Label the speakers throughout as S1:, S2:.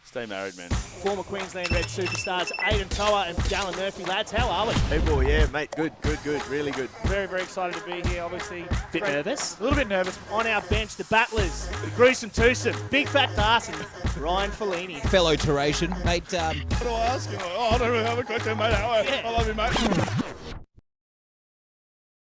S1: Stay married, man.
S2: Former Queensland Red superstars Aiden Toa and Dallin Murphy. Lads, how are we?
S3: Hey, boy, yeah, mate. Good. Really good.
S2: Very, very excited to be here, obviously.
S4: Bit nervous?
S2: A little bit nervous. On our bench, the battlers, the gruesome twosome, Big Fat Darcy, Ryan Fellini.
S4: Fellow Terration, mate.
S1: What do I ask him? I don't really have a question, mate. I love you, mate.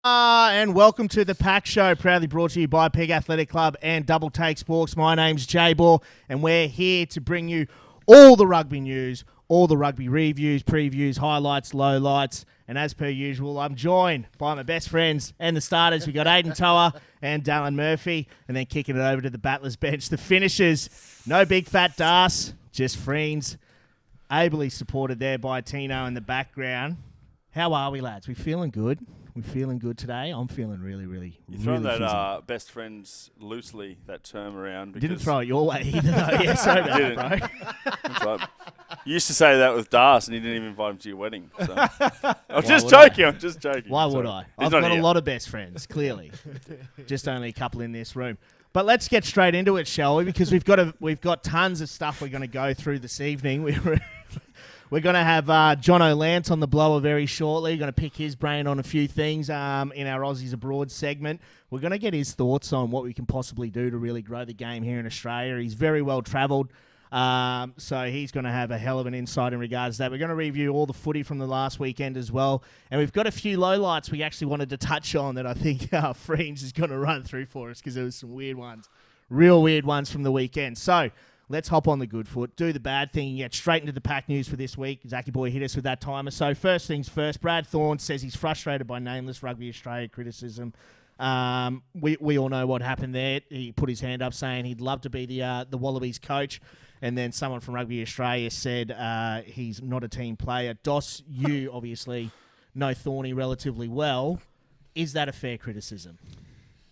S5: And welcome to the PAC Show, proudly brought to you by PAC Athletic Club and DoubleTake Sports. My name's Jay Ball, and we're here to bring you all the rugby news, all the rugby reviews, previews, highlights, lowlights, and as per usual, I'm joined by my best friends and the starters. We got Aiden Toa and Dallin Murphy, and then kicking it over to the battlers bench, the finishers. No Big Fat Das, just friends, ably supported there by Tino in the background. How are we, lads? We feeling good? We're feeling good today. I'm feeling really
S1: You're throwing
S5: really
S1: that best friends loosely, that term around.
S5: Didn't throw it your way either, though. Yeah, sorry about that, bro.
S1: That's right. You used to say that with Das, and you didn't even invite him to your wedding. So. I'm just joking.
S5: Why would I? I've got a lot of best friends, clearly. Just only a couple in this room. But let's get straight into it, shall we? Because we've got tons of stuff we're going to go through this evening. We're going to have John O'Lance on the blower very shortly. We're going to pick his brain on a few things in our Aussies Abroad segment. We're going to get his thoughts on what we can possibly do to really grow the game here in Australia. He's very well travelled, so he's going to have a hell of an insight in regards to that. We're going to review all the footy from the last weekend as well. And we've got a few lowlights we actually wanted to touch on that I think Friends is going to run through for us because there was some weird ones, real weird ones from the weekend. So let's hop on the good foot, do the bad thing, and get straight into the pack news for this week. Zachy Boy hit us with that timer. So first things first, Brad Thorne says he's frustrated by nameless Rugby Australia criticism. We all know what happened there. He put his hand up saying he'd love to be the Wallabies coach. And then someone from Rugby Australia said he's not a team player. Dos, you obviously know Thorny relatively well. Is that a fair criticism?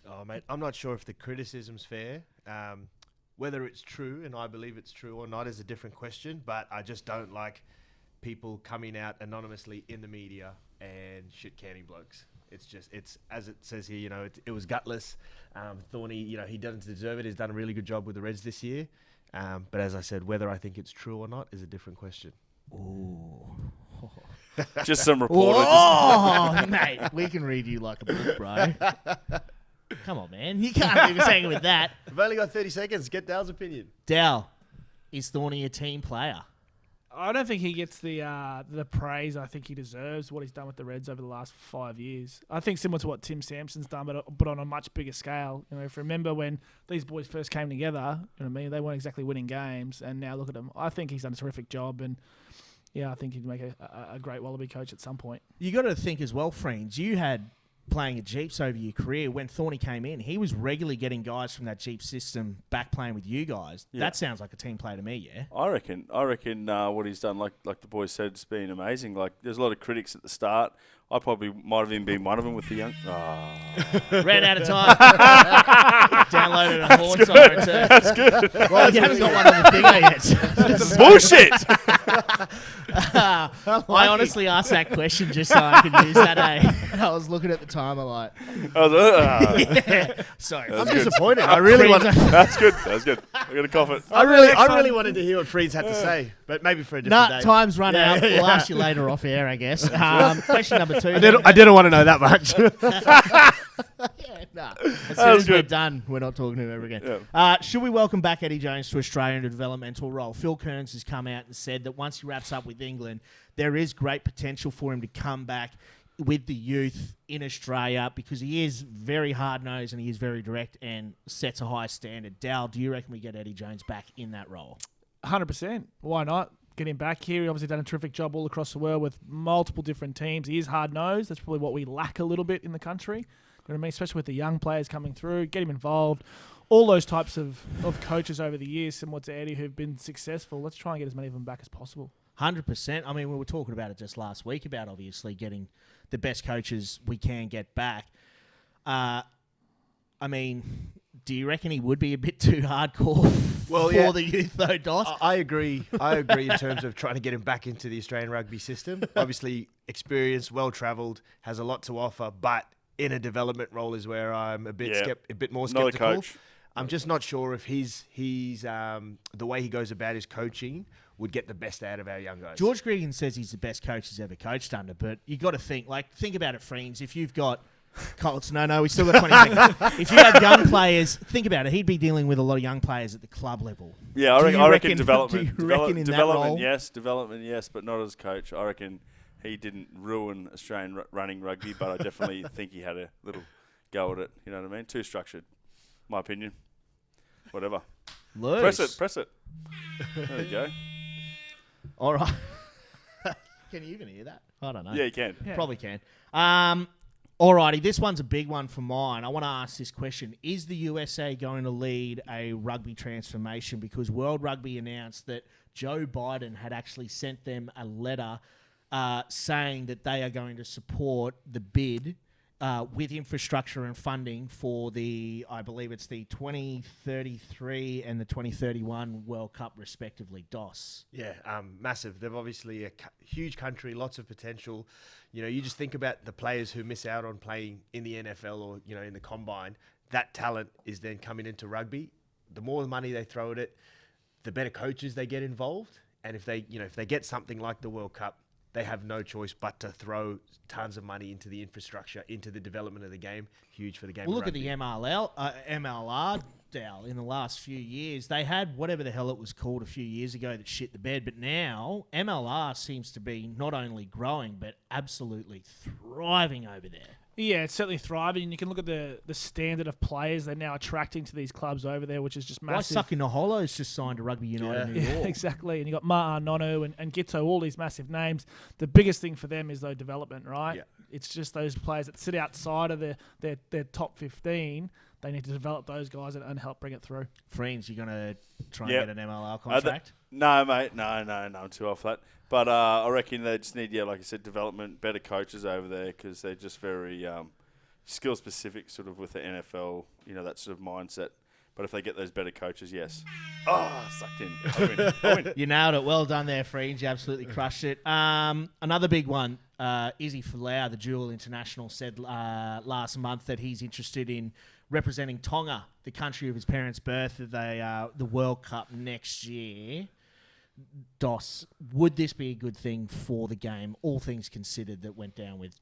S3: Oh, mate, I'm not sure if the criticism's fair. Whether it's true, and I believe it's true or not, is a different question, but I just don't like people coming out anonymously in the media and shit-canning blokes. It's as it says here, it was gutless. Thorny, he doesn't deserve it. He's done a really good job with the Reds this year. But as I said, whether I think it's true or not is a different question.
S5: Ooh.
S1: Just some reporters.
S5: Oh, mate, we can read you like a book, bro. Come on, man. You can't be saying it with that.
S3: I've only got 30 seconds. Get Dale's opinion.
S5: Dal, is Thorny a team player?
S4: I don't think he gets the praise I think he deserves, what he's done with the Reds over the last 5 years. I think similar to what Tim Sampson's done, but on a much bigger scale. If you remember when these boys first came together, they weren't exactly winning games, and now look at them. I think he's done a terrific job, and yeah, I think he'd make a great Wallaby coach at some point.
S5: You got to think as well, friends, you had playing at Jeeps over your career. When Thorny came in, he was regularly getting guys from that Jeep system back playing with you guys. Yeah. That sounds like a team play to me, yeah?
S1: I reckon what he's done, like the boys said, it's been amazing. Like, there's a lot of critics at the start. I probably might have even been one of them with the young...
S5: Ran out of time. Downloaded a horn siren too.
S1: That's good.
S5: Well, you haven't got one on the finger yet.
S1: Bullshit!
S5: I honestly asked that question just so I could use that, I was looking at the timer like...
S1: Yeah.
S5: Sorry.
S3: I'm disappointed. I really want.
S1: That's good. I'm going to cough it.
S3: I really wanted to hear what Freeds had to say, but maybe for a different day.
S5: Time's run out. We'll ask you later off air, I guess. Question number 2.
S3: I didn't want to know that much.
S5: As soon as we're done, we're not talking to him ever again. Yeah. Should we welcome back Eddie Jones to Australia in a developmental role? Phil Kearns has come out and said that once he wraps up with England, there is great potential for him to come back with the youth in Australia because he is very hard-nosed and he is very direct and sets a high standard. Dal, do you reckon we get Eddie Jones back in that role?
S4: 100%. Why not? Get him back here. He obviously done a terrific job all across the world with multiple different teams. He is hard-nosed. That's probably what we lack a little bit in the country. You know what I mean? Especially with the young players coming through. Get him involved. All those types of coaches over the years, similar to Eddie, who've been successful. Let's try and get as many of them back as possible.
S5: 100%. I mean, we were talking about it just last week about obviously getting the best coaches we can get back. I mean, do you reckon he would be a bit too hardcore for the youth, though, Dos?
S3: I agree. In terms of trying to get him back into the Australian rugby system. Obviously, experienced, well-travelled, has a lot to offer, but in a development role is where I'm a bit more skeptical.
S1: Not a coach.
S3: I'm just not sure if he's the way he goes about his coaching would get the best out of our young guys.
S5: George Gregan says he's the best coach he's ever coached under, but you got to think about it, friends. If you've got Colts, no, we still got 20 seconds. If you have young players, think about it. He'd be dealing with a lot of young players at the club level.
S1: Yeah, I reckon development.
S5: Do you reckon in that role?
S1: Development, yes, but not as coach. I reckon he didn't ruin Australian running rugby, but I definitely think he had a little go at it. You know what I mean? Too structured, my opinion. Whatever.
S5: Loose.
S1: Press it. There you go.
S5: All right. Can you even hear that? I don't know.
S1: Yeah, you can.
S5: Yeah. Probably can. Alrighty, this one's a big one for mine. I want to ask this question. Is the USA going to lead a rugby transformation? Because World Rugby announced that Joe Biden had actually sent them a letter saying that they are going to support the bid with infrastructure and funding for I believe it's the 2033 and the 2031 World Cup, respectively, DOS.
S3: Yeah, massive. They're obviously a huge country, lots of potential. You know, you just think about the players who miss out on playing in the NFL or, you know, in the combine. That talent is then coming into rugby. The more money they throw at it, the better coaches they get involved. And if they get something like the World Cup, they have no choice but to throw tons of money into the infrastructure, into the development of the game. Huge for the game.
S5: Well,
S3: of
S5: look
S3: rugby.
S5: at the MLR, Dal, in the last few years. They had whatever the hell it was called a few years ago that shit the bed, but now MLR seems to be not only growing, but absolutely thriving over there.
S4: Yeah, it's certainly thriving. You can look at the standard of players they're now attracting to these clubs over there, which is just massive.
S5: Why Naholo's just signed to Rugby United New York.
S4: Yeah, exactly. And you got Ma'a Nonu and Gitto, all these massive names. The biggest thing for them is though development, right? Yeah. It's just those players that sit outside of their top 15. They need to develop those guys and help bring it through.
S5: Friends, you're going to try and get an MLR contract?
S1: No, mate. No, I'm too off that. But I reckon they just need, like I said, development, better coaches over there because they're just very skill-specific sort of with the NFL, you know, that sort of mindset. But if they get those better coaches, yes. Oh, sucked in. I win.
S5: You nailed it. Well done there, Friends. You absolutely crushed it. Another big one. Izzy Folau, the dual international, said last month that he's interested in representing Tonga, the country of his parents' birth, at the World Cup next year. DOS, would this be a good thing for the game, all things considered, that went down with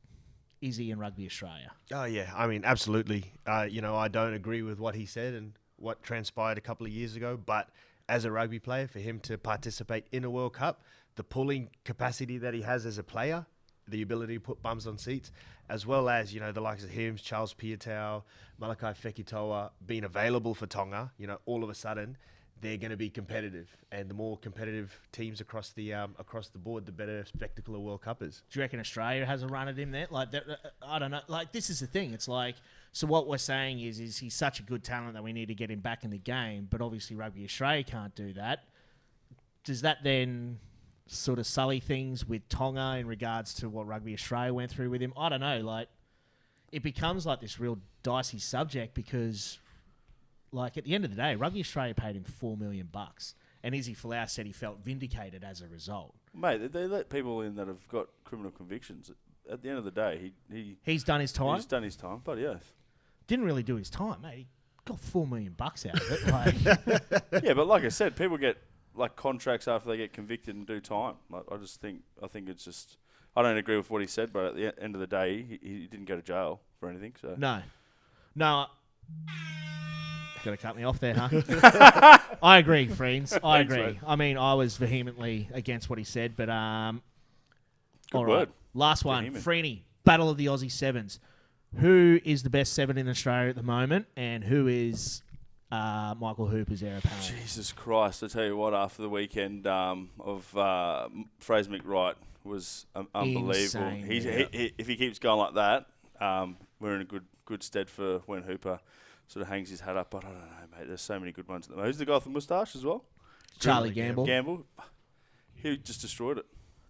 S5: Izzy and Rugby Australia?
S3: Oh, yeah. I mean, absolutely. I don't agree with what he said and what transpired a couple of years ago, but as a rugby player, for him to participate in a World Cup, the pulling capacity that he has as a player, the ability to put bums on seats, as well as, you know, the likes of him, Charles Piutau, Malachi Fekitoa being available for Tonga, you know, all of a sudden they're going to be competitive, and the more competitive teams across the board, the better spectacle a World Cup is.
S5: Do you reckon Australia has a run at him there? Like, I don't know. Like, this is the thing. It's like, so what we're saying is he's such a good talent that we need to get him back in the game, but obviously Rugby Australia can't do that. Does that then sort of sully things with Tonga in regards to what Rugby Australia went through with him? I don't know. Like, it becomes like this real dicey subject because, like, at the end of the day, Rugby Australia paid him $4 million, and Izzy Folau said he felt vindicated as a result.
S1: Mate, they let people in that have got criminal convictions. At the end of the day,
S5: he's done his time.
S1: He's done his time, but yes,
S5: didn't really do his time, mate. He got $4 million out of it. Like.
S1: Yeah, but like I said, people get like contracts after they get convicted and do time. Like, I think it's just. I don't agree with what he said, but at the end of the day, he didn't go to jail for anything. So
S5: no. Got to cut me off there, huh? I agree, friends. I agree.
S1: Thanks,
S5: I mean, I was vehemently against what he said, but
S1: Good
S5: all
S1: word.
S5: right. Last one,
S1: Vehement.
S5: Freeney, Battle of the Aussie Sevens. Who is the best seven in Australia at the moment, and who is Michael Hooper's heir apparent?
S1: Jesus Christ! I tell you what, after the weekend of Fraser McWright was unbelievable.
S5: Insane,
S1: If he keeps going like that, we're in a good stead for when Hooper sort of hangs his hat up. But I don't know, mate. There's so many good ones at the moment. Who's the guy with the moustache as well?
S5: Charlie Gamble.
S1: Gamble. He just destroyed it.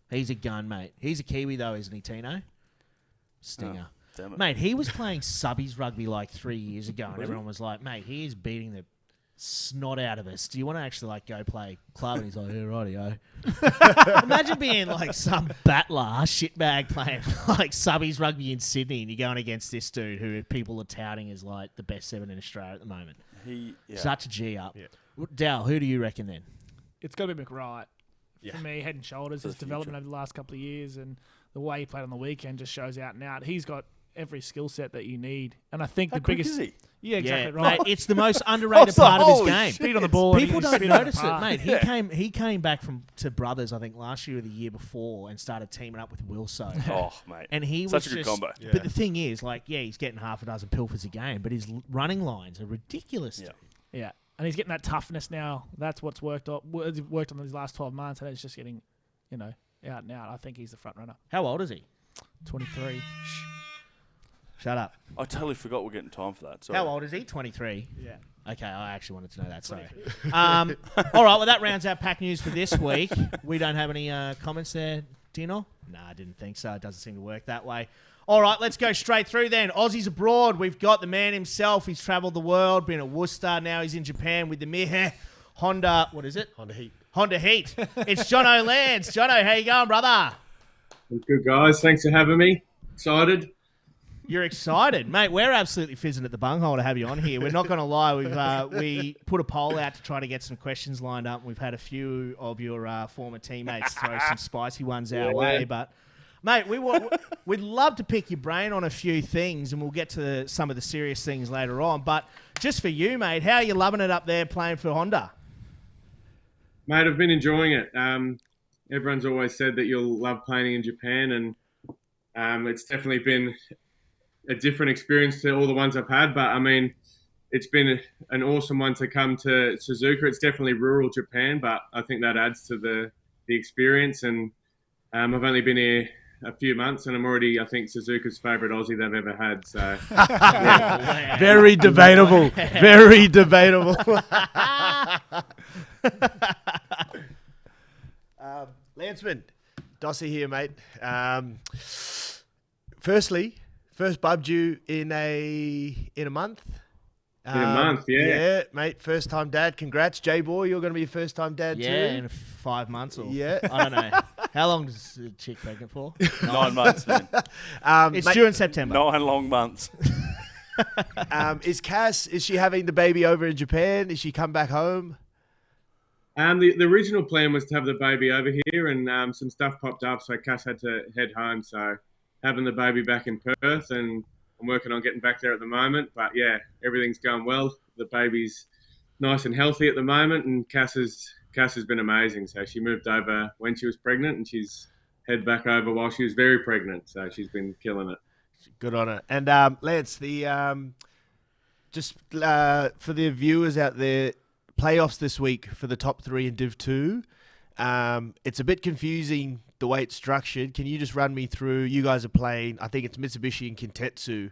S5: He's a gun, mate. He's a Kiwi, though, isn't he, Tino? Stinger.
S1: Oh, damn it.
S5: Mate, he was playing subbies rugby like 3 years ago, and everyone was like, mate, he is beating the snot out of us. Do you want to actually like go play club? And he's like, yeah, rightio. Imagine being like some battler, shitbag playing like subbies rugby in Sydney, and you're going against this dude who people are touting as like the best seven in Australia at the moment. Such a G up.
S3: Yeah.
S5: Dal, who do you reckon then?
S4: It's got to be McWright.
S3: Yeah.
S4: For me, head and shoulders.
S1: For
S4: His
S1: the
S4: development
S1: future.
S4: over the last couple of years and the way he played on the weekend just shows out and out. He's got every skill set that you need. And I think
S1: How
S4: the
S1: quick
S4: biggest...
S1: is he?
S4: Yeah, exactly
S5: Yeah,
S4: right.
S5: mate, it's the most underrated
S1: Also,
S5: part of his
S1: holy
S5: game.
S1: shit.
S4: Speed on the ball. and
S5: People
S4: he can
S5: don't
S4: spin out
S5: notice
S4: the
S5: it,
S4: park.
S5: mate. He came back to Brothers, I think, last year or the year before and started teaming up with Wilso.
S1: Oh, mate.
S5: And he
S1: Such
S5: was
S1: a good
S5: just,
S1: combo.
S3: Yeah.
S5: But the thing is, like, he's getting half a dozen pilfers a game, but his running lines are ridiculous.
S1: Yeah.
S4: Yeah. And he's getting that toughness now. That's what's worked on these last 12 months, and it's just getting, out and out. I think he's the front runner.
S5: How old is he?
S4: 23.
S5: Shut up.
S1: I totally forgot we're getting time for that. Sorry.
S5: How old is he? 23.
S4: Yeah.
S5: Okay, I actually wanted to know that. Sorry. All right, well, that rounds out pack news for this week. We don't have any comments there, Dino? No, I didn't think so. It doesn't seem to work that way. All right, let's go straight through then. Aussies abroad. We've got the man himself. He's travelled the world, been at Worcester. Now he's in Japan with the Mihe Honda. What is it?
S3: Honda Heat.
S5: Honda Heat. It's Jono Lance. Jono, how you going, brother?
S6: Good, guys. Thanks for having me. Excited.
S5: You're excited, mate. We're absolutely fizzing at the bunghole to have you on here. We're not going to lie. We put a poll out to try to get some questions lined up. We've had a few of your former teammates throw some spicy ones our way. But, mate, we'd love to pick your brain on a few things, and we'll get to some of the serious things later on. But just for you, mate, how are you loving it up there playing for Honda?
S6: Mate, I've been enjoying it. Everyone's always said that you'll love playing in Japan, and it's definitely been a different experience to all the ones I've had. But, I mean, it's been an awesome one to come to Suzuka. It's definitely rural Japan, but I think that adds to the experience. And I've only been here a few months, and I'm already, I think, Suzuka's favourite Aussie they've ever had. So, yeah.
S3: Very debatable. Very debatable. Lanceman, Dossie here, mate. Firstly, first bub due in a month.
S6: In a month, yeah.
S3: Yeah, mate. First time dad. Congrats, J Boy. You're going to be a first time dad too.
S5: Yeah, in 5 months or
S3: Yeah.
S5: I don't know. How long is the chick pregnant for?
S1: 9 months, man.
S5: It's
S3: mate,
S5: due in September.
S1: 9 long months.
S3: Is Cass? Is she having the baby over in Japan? Is she come back home?
S6: The original plan was to have the baby over here, and some stuff popped up, so Cass had to head home. So having the baby back in Perth, and I'm working on getting back there at the moment. But yeah, everything's going well. The baby's nice and healthy at the moment, and Cass has been amazing. So she moved over when she was pregnant, and she's head back over while she was very pregnant. So she's been killing it.
S3: Good on her. And Lance, just for the viewers out there, playoffs this week for the top 3 in Div 2. It's a bit confusing the way it's structured. Can you just run me through? You guys are playing, I think it's Mitsubishi and Kintetsu,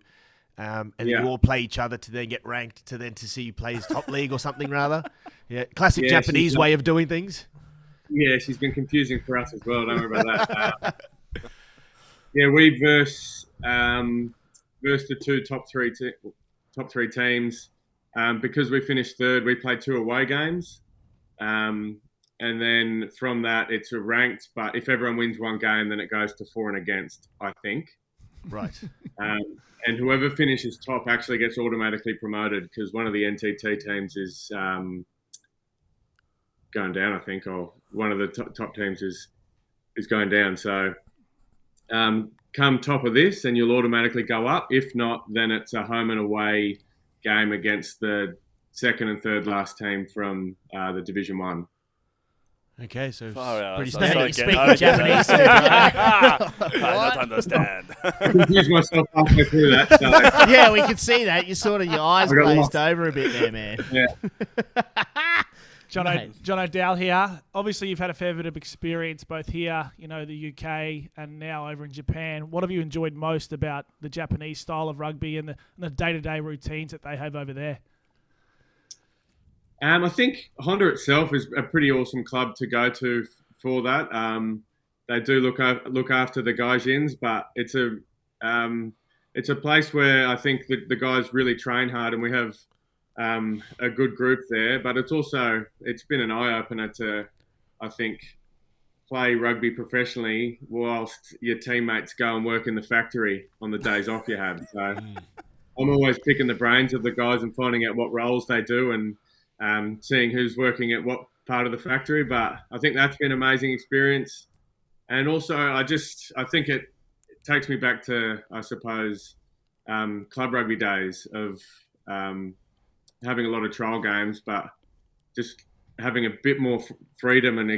S3: and then you all play each other to then get ranked to see who plays top league or something rather. Yeah, classic Japanese way of doing things.
S6: Yeah, she's been confusing for us as well. Don't worry about that. Yeah, we verse the 2 top three teams. Because we finished 3rd, we played 2 away games. And then from that, it's a ranked. But if everyone wins 1 game, then it goes to for and against, I think.
S3: Right.
S6: And whoever finishes top actually gets automatically promoted because one of the NTT teams is going down, I think, or one of the top teams is going down. So come top of this and you'll automatically go up. If not, then it's a home and away game against the 2nd and 3rd last team from the Division 1.
S3: Okay, so
S1: Far out.
S3: pretty
S1: So
S3: standard.
S5: Speaking Japanese.
S1: I don't understand.
S6: I confused myself halfway through that. So,
S5: Yeah, we can see that. You sort of your eyes
S6: I got
S5: glazed
S6: lost.
S5: over a bit there, man.
S6: yeah.
S4: John
S5: Mate.
S4: O'Dowd here. Obviously, you've had a fair bit of experience both here, the UK, and now over in Japan. What have you enjoyed most about the Japanese style of rugby and the day-to-day routines that they have over there?
S6: I think Honda itself is a pretty awesome club to go to for that. They do look after the gaijins, but it's a place where I think the guys really train hard, and we have a good group there. But it's been an eye opener to, I think, play rugby professionally whilst your teammates go and work in the factory on the days off you have. So I'm always picking the brains of the guys and finding out what roles they do and seeing who's working at what part of the factory. But I think that's been an amazing experience. And also, I think it takes me back to, I suppose, club rugby days of having a lot of trial games, but just having a bit more freedom and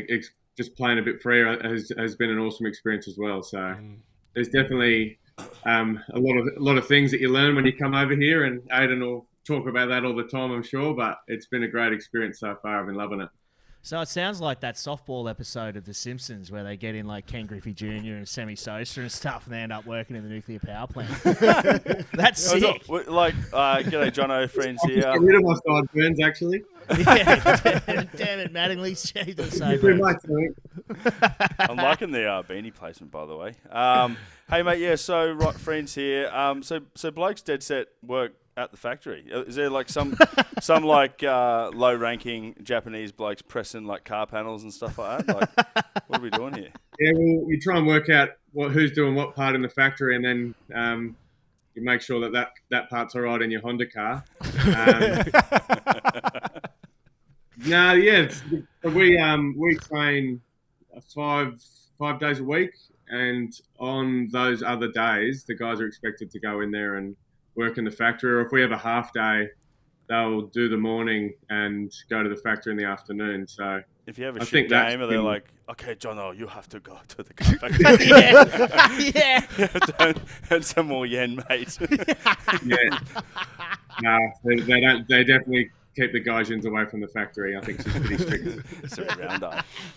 S6: just playing a bit freer has been an awesome experience as well. So there's definitely a lot of things that you learn when you come over here, and Aidan will talk about that all the time, I'm sure. But it's been a great experience so far. I've been loving it. So
S5: it sounds like that softball episode of The Simpsons where they get in like Ken Griffey Jr. and Sammy Sosa and stuff, and they end up working in the nuclear power plant. That's sick.
S1: G'day, Jono, friends here.
S6: Get rid of my sideburns, actually.
S5: Yeah, damn it, Mattingly.
S1: I'm liking the beanie placement, by the way. Hey, mate, yeah, so, right, friends here. So blokes dead set work at the factory. Is there like some low-ranking Japanese blokes pressing like car panels and stuff like that? Like, what are we doing here?
S6: Yeah, well, we try and work out who's doing what part in the factory, and then you make sure that part's all right in your Honda car. We train 5 days a week, and on those other days, the guys are expected to go in there and work in the factory. Or if we have a half day, they'll do the morning and go to the factory in the afternoon. So
S1: if you have a shit game, they're like, okay, Jono, you have to go to the factory.
S5: Yeah.
S1: And some more yen, mate.
S6: Yeah. No, they don't. They definitely keep the Gaijins away from the factory. I think she's pretty strict.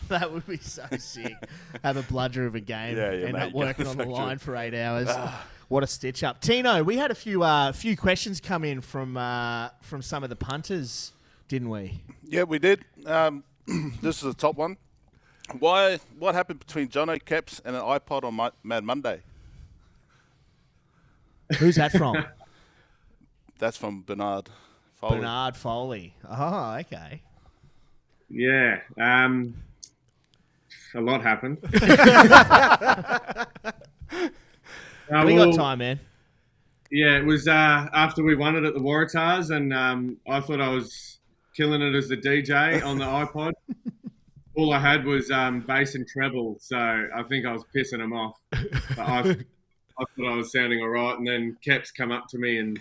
S5: That would be so sick. Have a bludger of a game, end up working on the line for 8 hours. What a stitch up. Tino, we had a few questions come in from some of the punters, didn't we?
S7: Yeah, we did. This is the top one. What happened between Jono Keps and an iPod on Mad Monday?
S5: Who's that from?
S7: That's from Bernard Foley.
S5: Bernard Foley. Oh, okay.
S6: Yeah. A lot happened.
S5: We got time, man.
S6: Yeah, it was after we won it at the Waratahs, and I thought I was killing it as the DJ on the iPod. All I had was bass and treble, so I think I was pissing him off. But I thought I was sounding all right, and then Keps come up to me and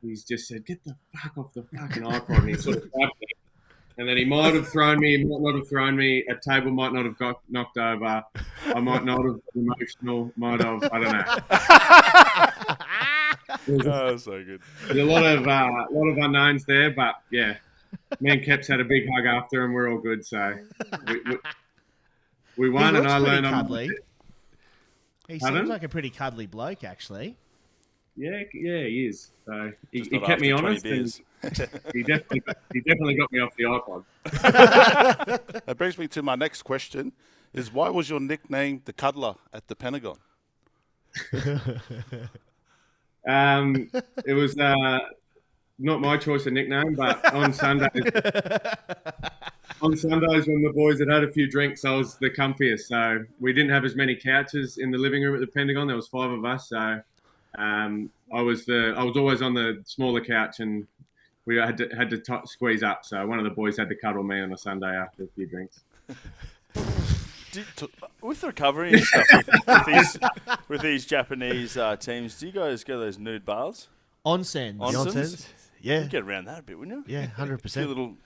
S6: he's just said, "Get the fuck off the fucking iPod," and he sort of grabbed me. And then he might have thrown me, he might not have thrown me, a table might not have got knocked over, I might not have been emotional, might have, I don't know.
S1: Oh, so good.
S6: There's a lot of unknowns there, but yeah, me and Keps had a big hug after, and we're all good. So we won, and I learned.
S5: He seems like a pretty cuddly bloke, actually.
S6: Yeah, he is. So he kept me honest. He definitely got me off the iPod.
S7: That brings me to my next question: is why was your nickname the Cuddler at the Pentagon?
S6: It was not my choice of nickname, but on Sundays when the boys had a few drinks, I was the comfiest. So we didn't have as many couches in the living room at the Pentagon. There was 5 of us, so I was always on the smaller couch, and we had to squeeze up. So one of the boys had to cuddle me on a Sunday after a few drinks.
S1: With the recovery and stuff with these Japanese teams, do you guys go to those nude bars?
S3: Onsens? Yeah.
S1: You'd get around that a bit, wouldn't you?
S3: Yeah, 100%.
S1: A few little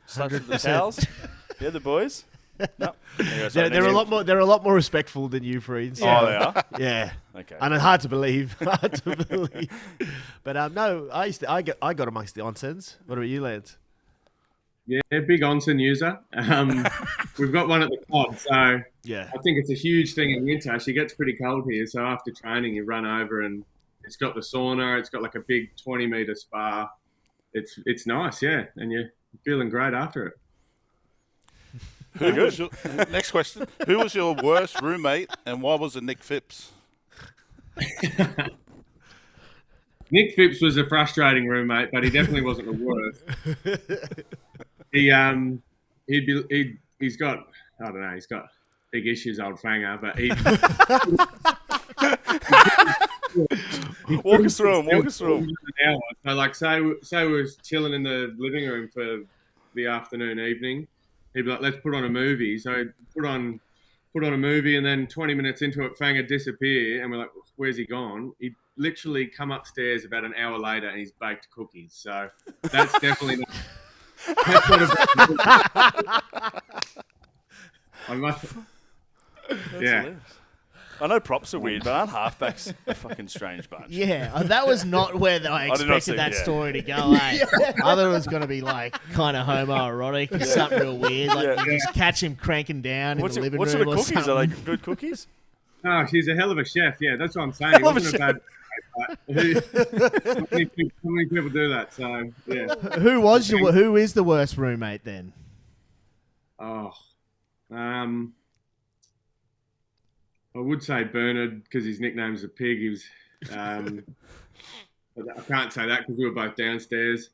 S1: slaps of the towels. Yeah, the boys. No.
S3: They're a lot more respectful than you, Freeds.
S1: Yeah. Oh, they are?
S3: Yeah.
S1: Okay.
S3: And it's hard to believe. But no, I got amongst the onsens. What about you, Lance?
S6: Yeah, big onsen user. We've got one at the pod, so
S3: yeah,
S6: I think it's a huge thing in winter. She gets pretty cold here, so after training, you run over and it's got the sauna. It's got like a big 20-meter spa. It's nice, yeah, and you're feeling great after it.
S7: Next question: who was your worst roommate, and why was it Nick Phipps?
S6: Nick Phipps was a frustrating roommate, but he definitely wasn't the worst. He's got, I don't know, he's got big issues, old fanger, but
S1: Walk us through them. Walk us through them.
S6: An hour. So, like, say we were chilling in the living room for the afternoon, evening. He'd be like, "Let's put on a movie." So put on a movie, and then 20 minutes into it, Fang would disappear, and we're like, "Where's he gone?" He'd literally come upstairs about an hour later, and he's baked cookies. So that's definitely not. That's not a I must. Yeah.
S1: Hilarious. I know props are weird, but aren't halfbacks a fucking strange bunch?
S5: Yeah, that was not where I
S1: did not
S5: expected
S1: see-
S5: that
S1: yeah.
S5: story to go. I thought it was going to be like kind of homoerotic or something real weird. Like
S1: Yeah.
S5: you just catch him cranking down
S1: What
S5: in the living
S1: sort
S5: room
S1: of
S5: or
S1: cookies? Are
S5: something.
S1: they good cookies?
S6: Oh, she's a hell of a chef. Yeah, that's what I'm saying. It wasn't a bad. How many people do that? So yeah.
S5: Who is the worst roommate then?
S6: Oh, I would say Bernard because his nickname's a pig. He was. But I can't say that because we were both downstairs.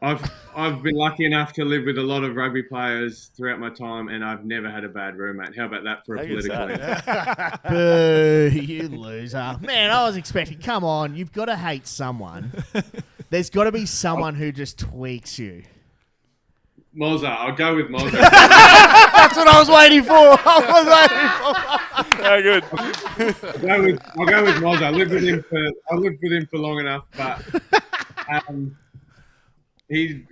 S6: I've been lucky enough to live with a lot of rugby players throughout my time, and I've never had a bad roommate. How about that for a
S1: How good's
S6: political?
S1: that?
S5: Boo, you loser. Man, I was expecting, come on, you've got to hate someone. There's got to be someone who just tweaks you.
S6: Mozza, I'll go with Mozza.
S5: That's what I was waiting for.
S1: How good.
S6: I'll go with Mozza. I lived with him for long enough, but he'd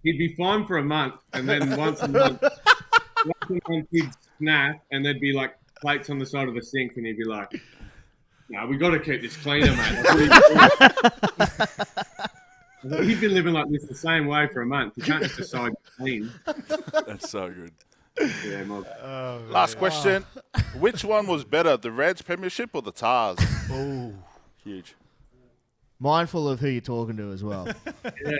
S6: be fine for a month, and then once a month he'd snap, and there'd be like plates on the side of the sink, and he'd be like, "No, we got to keep this cleaner, mate." He's been living like this the same way for a month. You can't just decide to clean.
S1: That's so good.
S6: Yeah, Mozza.
S7: Last question. Which one was better, the Reds Premiership or the Tars?
S5: Oh,
S1: Huge.
S5: mindful of who you're talking to as well.
S6: Yeah.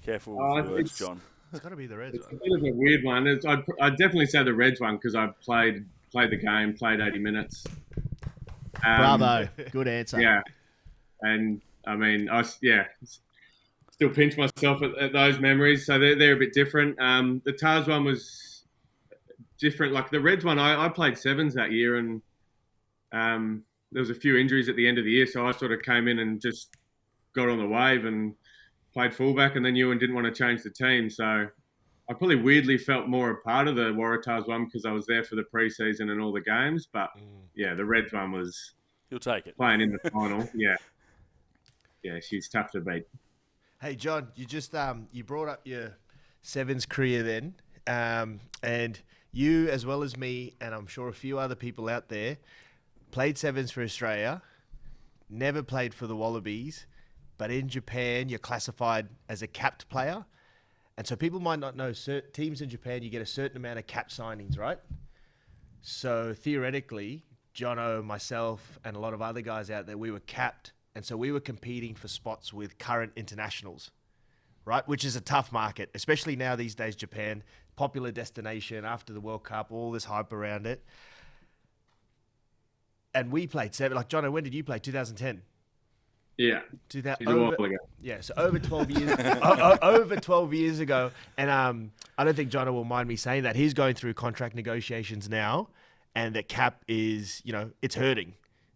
S1: Careful with the words,
S6: it's-
S1: John.
S3: It's got to be the Reds.
S6: It's a bit of a weird one. I'd definitely say the Reds one because I played the game, played 80 minutes.
S5: Bravo. Good answer.
S6: Yeah, and I mean, still pinch myself at those memories. So they're a bit different. The Tars one was different. Like the Reds one, I played sevens that year, and there was a few injuries at the end of the year, so I sort of came in and just got on the wave and played fullback, and then Ewan didn't want to change the team. So I probably weirdly felt more a part of the Waratahs one because I was there for the preseason and all the games. But yeah, the Reds one was
S1: You'll take it.
S6: playing in the final. Yeah, she's tough to beat.
S3: Hey, John, you just you brought up your sevens career then, and you as well as me, and I'm sure a few other people out there, played sevens for Australia, never played for the Wallabies, but in Japan you're classified as a capped player, and so people might not know teams in Japan you get a certain amount of cap signings, right? So theoretically, Jono, myself, and a lot of other guys out there, we were capped. And so we were competing for spots with current internationals, right? Which is a tough market, especially now these days, Japan, popular destination after the World Cup, all this hype around it. And we played seven. Like, Jono, when did you play? 2010?
S6: Yeah,
S3: 2000,
S6: she's a while ago.
S3: yeah, so over 12 years, over 12 years ago. And I don't think Jono will mind me saying that. He's going through contract negotiations now, and the cap is, it's hurting.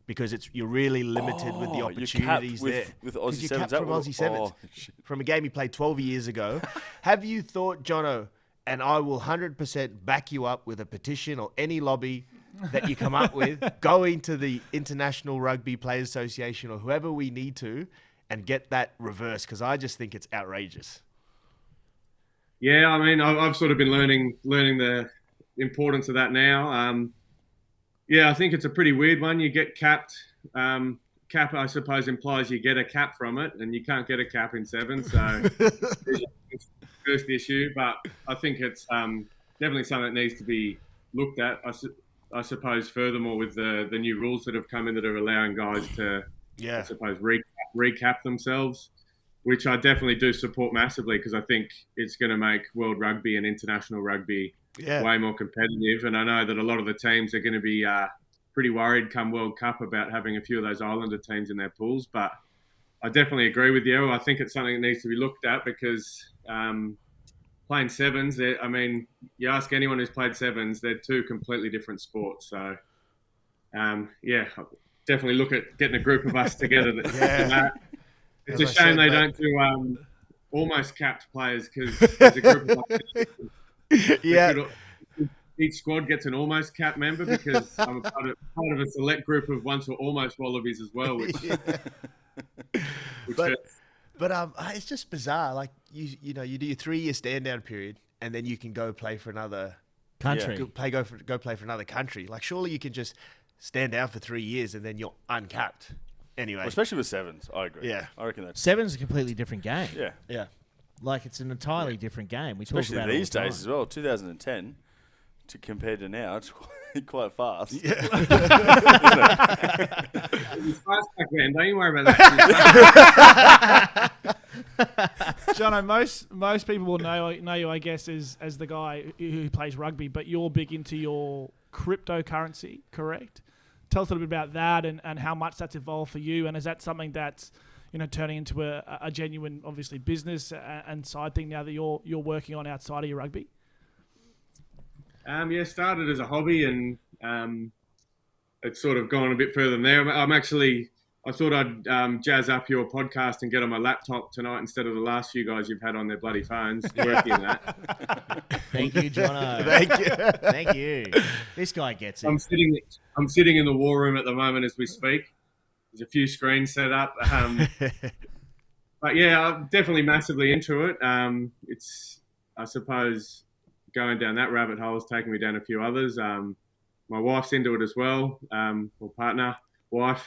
S3: Because you're really limited with the opportunities
S1: with,
S3: there.
S1: With
S3: 'Cause
S1: Aussie
S3: you're
S1: Sevens.
S3: capped from Aussie Sevens. From a game he played 12 years ago. Have you thought, Jono, and I will 100% back you up with a petition or any lobby that you come up with, going to the International Rugby Players Association or whoever we need to and get that reversed? Because I just think it's outrageous.
S6: Yeah, I mean, I've sort of been learning the importance of that now. Yeah, I think it's a pretty weird one. You get capped. Cap, I suppose, implies you get a cap from it, and you can't get a cap in seven. So it's the first issue. But I think it's definitely something that needs to be looked at. I suppose, furthermore, with the new rules that have come in that are allowing guys to, I suppose, recap themselves, which I definitely do support massively because I think it's going to make world rugby and international rugby way more competitive. And I know that a lot of the teams are going to be pretty worried come World Cup about having a few of those Islander teams in their pools. But I definitely agree with you. I think it's something that needs to be looked at because playing sevens, I mean, you ask anyone who's played sevens, they're two completely different sports. So, definitely definitely look at getting a group of us together. It's
S3: As
S6: a
S3: I
S6: shame
S3: said,
S6: they
S3: mate.
S6: don't do almost capped players, because there's a group of us.
S3: Yeah.
S6: Each squad gets an almost capped member, because I'm a part of a select group of ones who are almost Wallabies as well, which
S3: But
S6: hurts.
S3: it's just bizarre. Like you do your 3-year stand down period, and then you can go play for another
S5: Country.
S3: go play for another country. Like surely you can just stand down for 3 years and then you're uncapped. Anyway,
S1: Well, especially with sevens, I agree.
S3: Yeah.
S1: I reckon that's
S5: Seven's a completely different game.
S1: yeah.
S3: yeah.
S5: Like it's an entirely different game. We talk
S1: Especially
S5: about
S1: these
S5: it all the
S1: days
S5: time.
S1: as well. 2010 to compared to now, it's quite fast.
S6: It was fast back then. Don't you worry about that.
S4: Jono, most people will know you, I guess, as the guy who plays rugby, but you're big into your cryptocurrency, correct? Tell us a little bit about that and how much that's evolved for you, and is that something that's turning into a genuine, obviously, business and side thing now that you're working on outside of your rugby?
S6: Started as a hobby, and it's sort of gone a bit further than there. I thought I'd jazz up your podcast and get on my laptop tonight instead of the last few guys you've had on their bloody phones working that.
S5: Thank you, Jono.
S3: Thank you.
S5: Thank you. This guy gets it.
S6: I'm sitting in the war room at the moment as we speak. There's a few screens set up. But yeah, I'm definitely massively into it. It's, I suppose, going down that rabbit hole has taken me down a few others. My wife's into it as well, or partner, wife.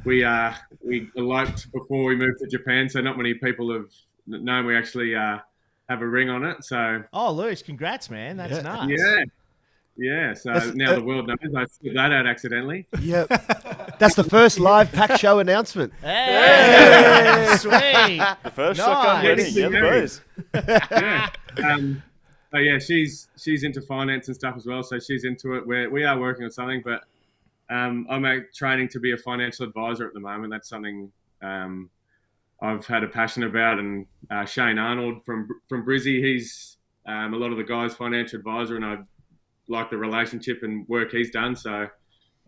S6: We eloped before we moved to Japan, so not many people have known we actually have a ring on it. So
S5: Oh, Lewis, congrats, man. That's nice.
S6: yeah. So
S3: That's-
S6: now the world knows I slipped that out accidentally.
S3: Yep. That's the first live PAC show announcement.
S5: Hey, sweet.
S1: The first
S5: Nice.
S1: shotgun wedding.
S6: Yes,
S1: Yeah,
S6: very.
S1: boys.
S6: Yeah. So yeah, she's into finance and stuff as well. So she's into it. We are working on something, but I'm training to be a financial advisor at the moment. That's something I've had a passion about. And Shane Arnold from Brizzy, he's a lot of the guys' financial advisor, and I like the relationship and work he's done. So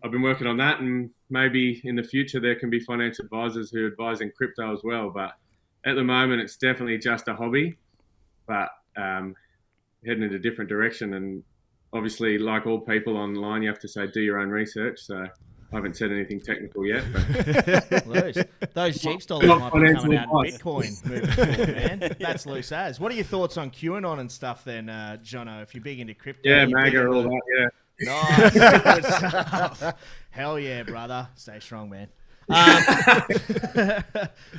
S6: I've been working on that, and maybe in the future there can be financial advisors who advise in crypto as well. But at the moment, it's definitely just a hobby. But heading in a different direction, and obviously, like all people online, you have to say do your own research. So I haven't said anything technical yet. But
S5: Lewis, those Jeeps dollars
S6: Not
S5: might be coming
S6: financial
S5: out in
S6: advice.
S5: Bitcoin moving forward, man. That's loose as. What are your thoughts on QAnon and stuff then, Jono? If you're big into crypto,
S6: yeah,
S5: you're big
S6: MAGA,
S5: into-
S6: all that. Yeah.
S5: Nice. Good stuff. Hell yeah, brother. Stay strong, man.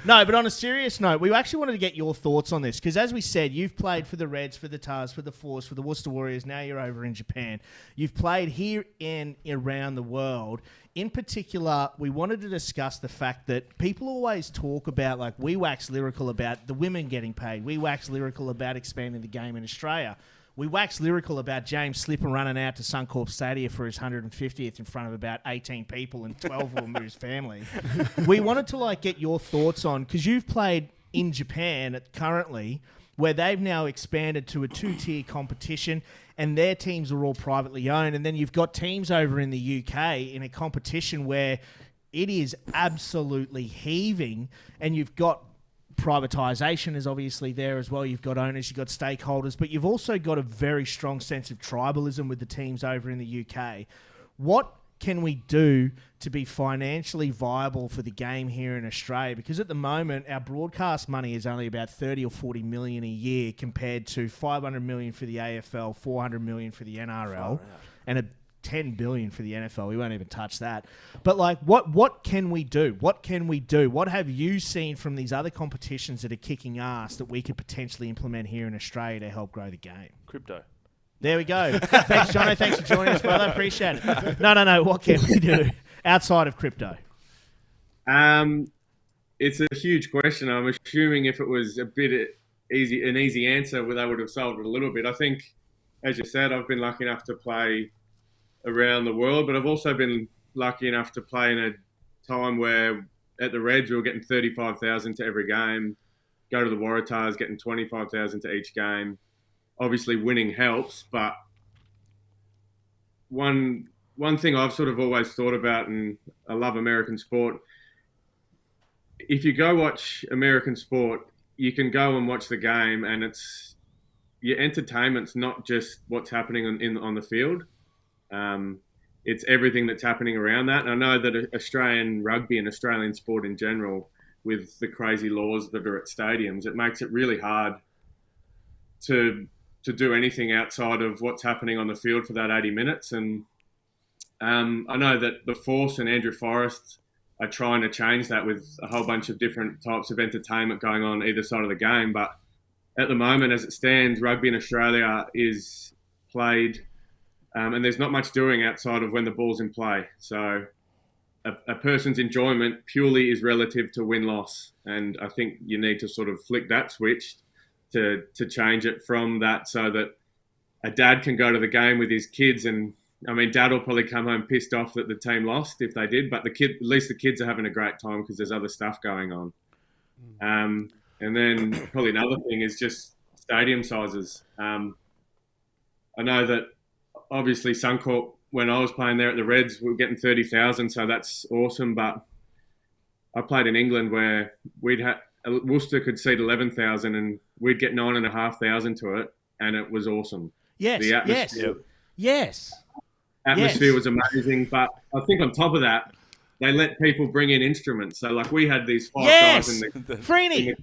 S5: No, but on a serious note, we actually wanted to get your thoughts on this because, as we said, you've played for the Reds, for the Tars, for the Force, for the Worcester Warriors. Now you're over in Japan. You've played here and around the world. In particular, we wanted to discuss the fact that people always talk about, like, we wax lyrical about the women getting paid. We wax lyrical about expanding the game in Australia. We wax lyrical about James Slipper running out to Suncorp Stadium for his 150th in front of about 18 people, and 12 of them were his family. We wanted to get your thoughts on, because you've played in Japan currently, where they've now expanded to a 2-tier competition, and their teams are all privately owned, and then you've got teams over in the UK in a competition where it is absolutely heaving, and you've got privatisation is obviously there as well. You've got owners, you've got stakeholders, but you've also got a very strong sense of tribalism with the teams over in the UK. What can we do to be financially viable for the game here in Australia? Because at the moment, our broadcast money is only about 30 or 40 million a year compared to 500 million for the AFL, 400 million for the NRL, and a 10 billion for the NFL. We won't even touch that. But what can we do? What can we do? What have you seen from these other competitions that are kicking ass that we could potentially implement here in Australia to help grow the game?
S1: Crypto.
S5: There we go. Thanks, Jono. Thanks for joining us, brother. Appreciate it. No. What can we do outside of crypto?
S6: It's a huge question. I'm assuming if it was an easy answer, they would have solved it a little bit. I think, as you said, I've been lucky enough to play around the world, but I've also been lucky enough to play in a time where at the Reds we were getting 35,000 to every game. Go to the Waratahs, getting 25,000 to each game. Obviously, winning helps, but one one thing I've sort of always thought about, and I love American sport. If you go watch American sport, you can go and watch the game, and your entertainment's not just what's happening on the field. It's everything that's happening around that. And I know that Australian rugby and Australian sport in general, with the crazy laws that are at stadiums, it makes it really hard to do anything outside of what's happening on the field for that 80 minutes. And I know that the Force and Andrew Forrest are trying to change that with a whole bunch of different types of entertainment going on either side of the game. But at the moment, as it stands, rugby in Australia is played, and there's not much doing outside of when the ball's in play. So a person's enjoyment purely is relative to win-loss. And I think you need to sort of flick that switch to change it from that, so that a dad can go to the game with his kids. And I mean, dad will probably come home pissed off that the team lost if they did, but at least the kids are having a great time because there's other stuff going on. And then probably another thing is just stadium sizes. I know that obviously Suncorp, when I was playing there at the Reds, we were getting 30,000, so that's awesome. But I played in England where Worcester could seat 11,000 and we'd get 9,500 to it, and it was awesome.
S5: Yes,
S6: the atmosphere,
S5: yes.
S6: Atmosphere was amazing, but I think on top of that, they let people bring in instruments. So, like, we had these five guys in the
S5: Freeney.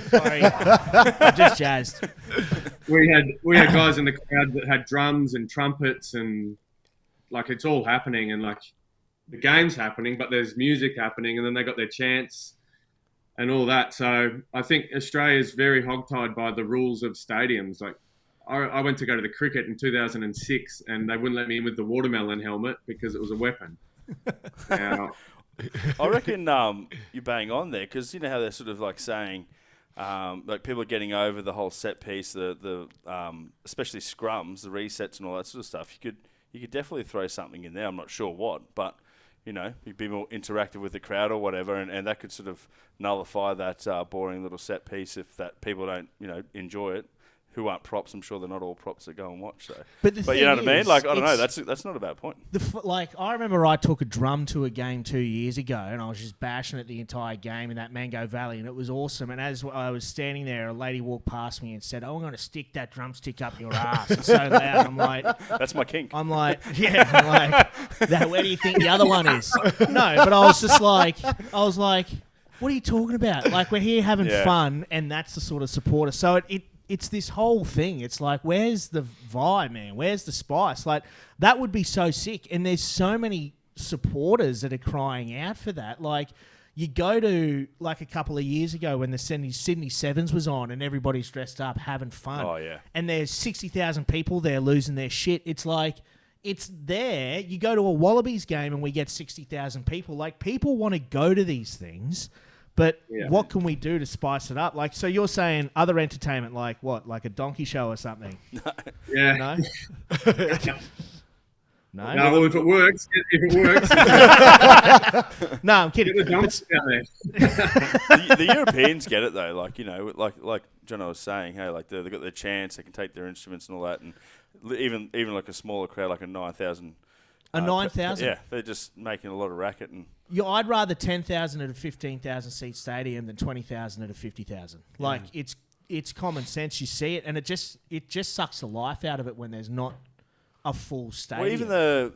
S5: Sorry, I'm just jazzed.
S6: We had guys in the crowd that had drums and trumpets, and like it's all happening, and like the game's happening, but there's music happening, and then they got their chants and all that. So I think Australia is very hogtied by the rules of stadiums. Like, I went to go to the cricket in 2006, and they wouldn't let me in with the watermelon helmet because it was a weapon. Now,
S1: I reckon you bang on there, because you know how they're sort of like saying, like people are getting over the whole set piece, the especially scrums, the resets, and all that sort of stuff. You could definitely throw something in there. I'm not sure what, but you know, you'd be more interactive with the crowd or whatever, and that could sort of nullify that boring little set piece if that people don't enjoy it. Who aren't props? I'm sure they're not all props that go and watch. So, but you know what I mean? Like, I don't know. That's not a bad point.
S5: Like, I remember I took a drum to a game 2 years ago, and I was just bashing it the entire game in that Mango Valley, and it was awesome. And as I was standing there, a lady walked past me and said, "Oh, I'm going to stick that drumstick up your ass." It's so loud. I'm like,
S1: "That's my kink."
S5: I'm like, yeah. I'm like, that. Where do you think the other one is? No, but I was like, what are you talking about? Like, we're here having fun, and that's the sort of supporter. So it's this whole thing. It's like, where's the vibe, man? Where's the spice? Like, that would be so sick. And there's so many supporters that are crying out for that. Like, you go to, like, a couple of years ago when the Sydney Sevens was on and everybody's dressed up having fun.
S1: Oh, yeah.
S5: And there's 60,000 people there losing their shit. It's like, it's there. You go to a Wallabies game and we get 60,000 people. Like, people want to go to these things. But what can we do to spice it up? Like, so you're saying other entertainment, like what? Like a donkey show or something?
S6: Yeah.
S5: No?
S6: No? No, well, if it works.
S5: No, I'm kidding.
S6: Get the donkeys out there.
S1: The Europeans get it, though. Like, like Jono was saying, hey, like they've got their chance, they can take their instruments and all that. And even like a smaller crowd, like a 9,000.
S5: A 9,000?
S1: Yeah, they're just making a lot of racket. And
S5: I'd rather 10,000 at a 15,000 seat stadium than 20,000 at a 50,000. Like, it's common sense. You see it, and it just sucks the life out of it when there's not a full stadium.
S1: Well, even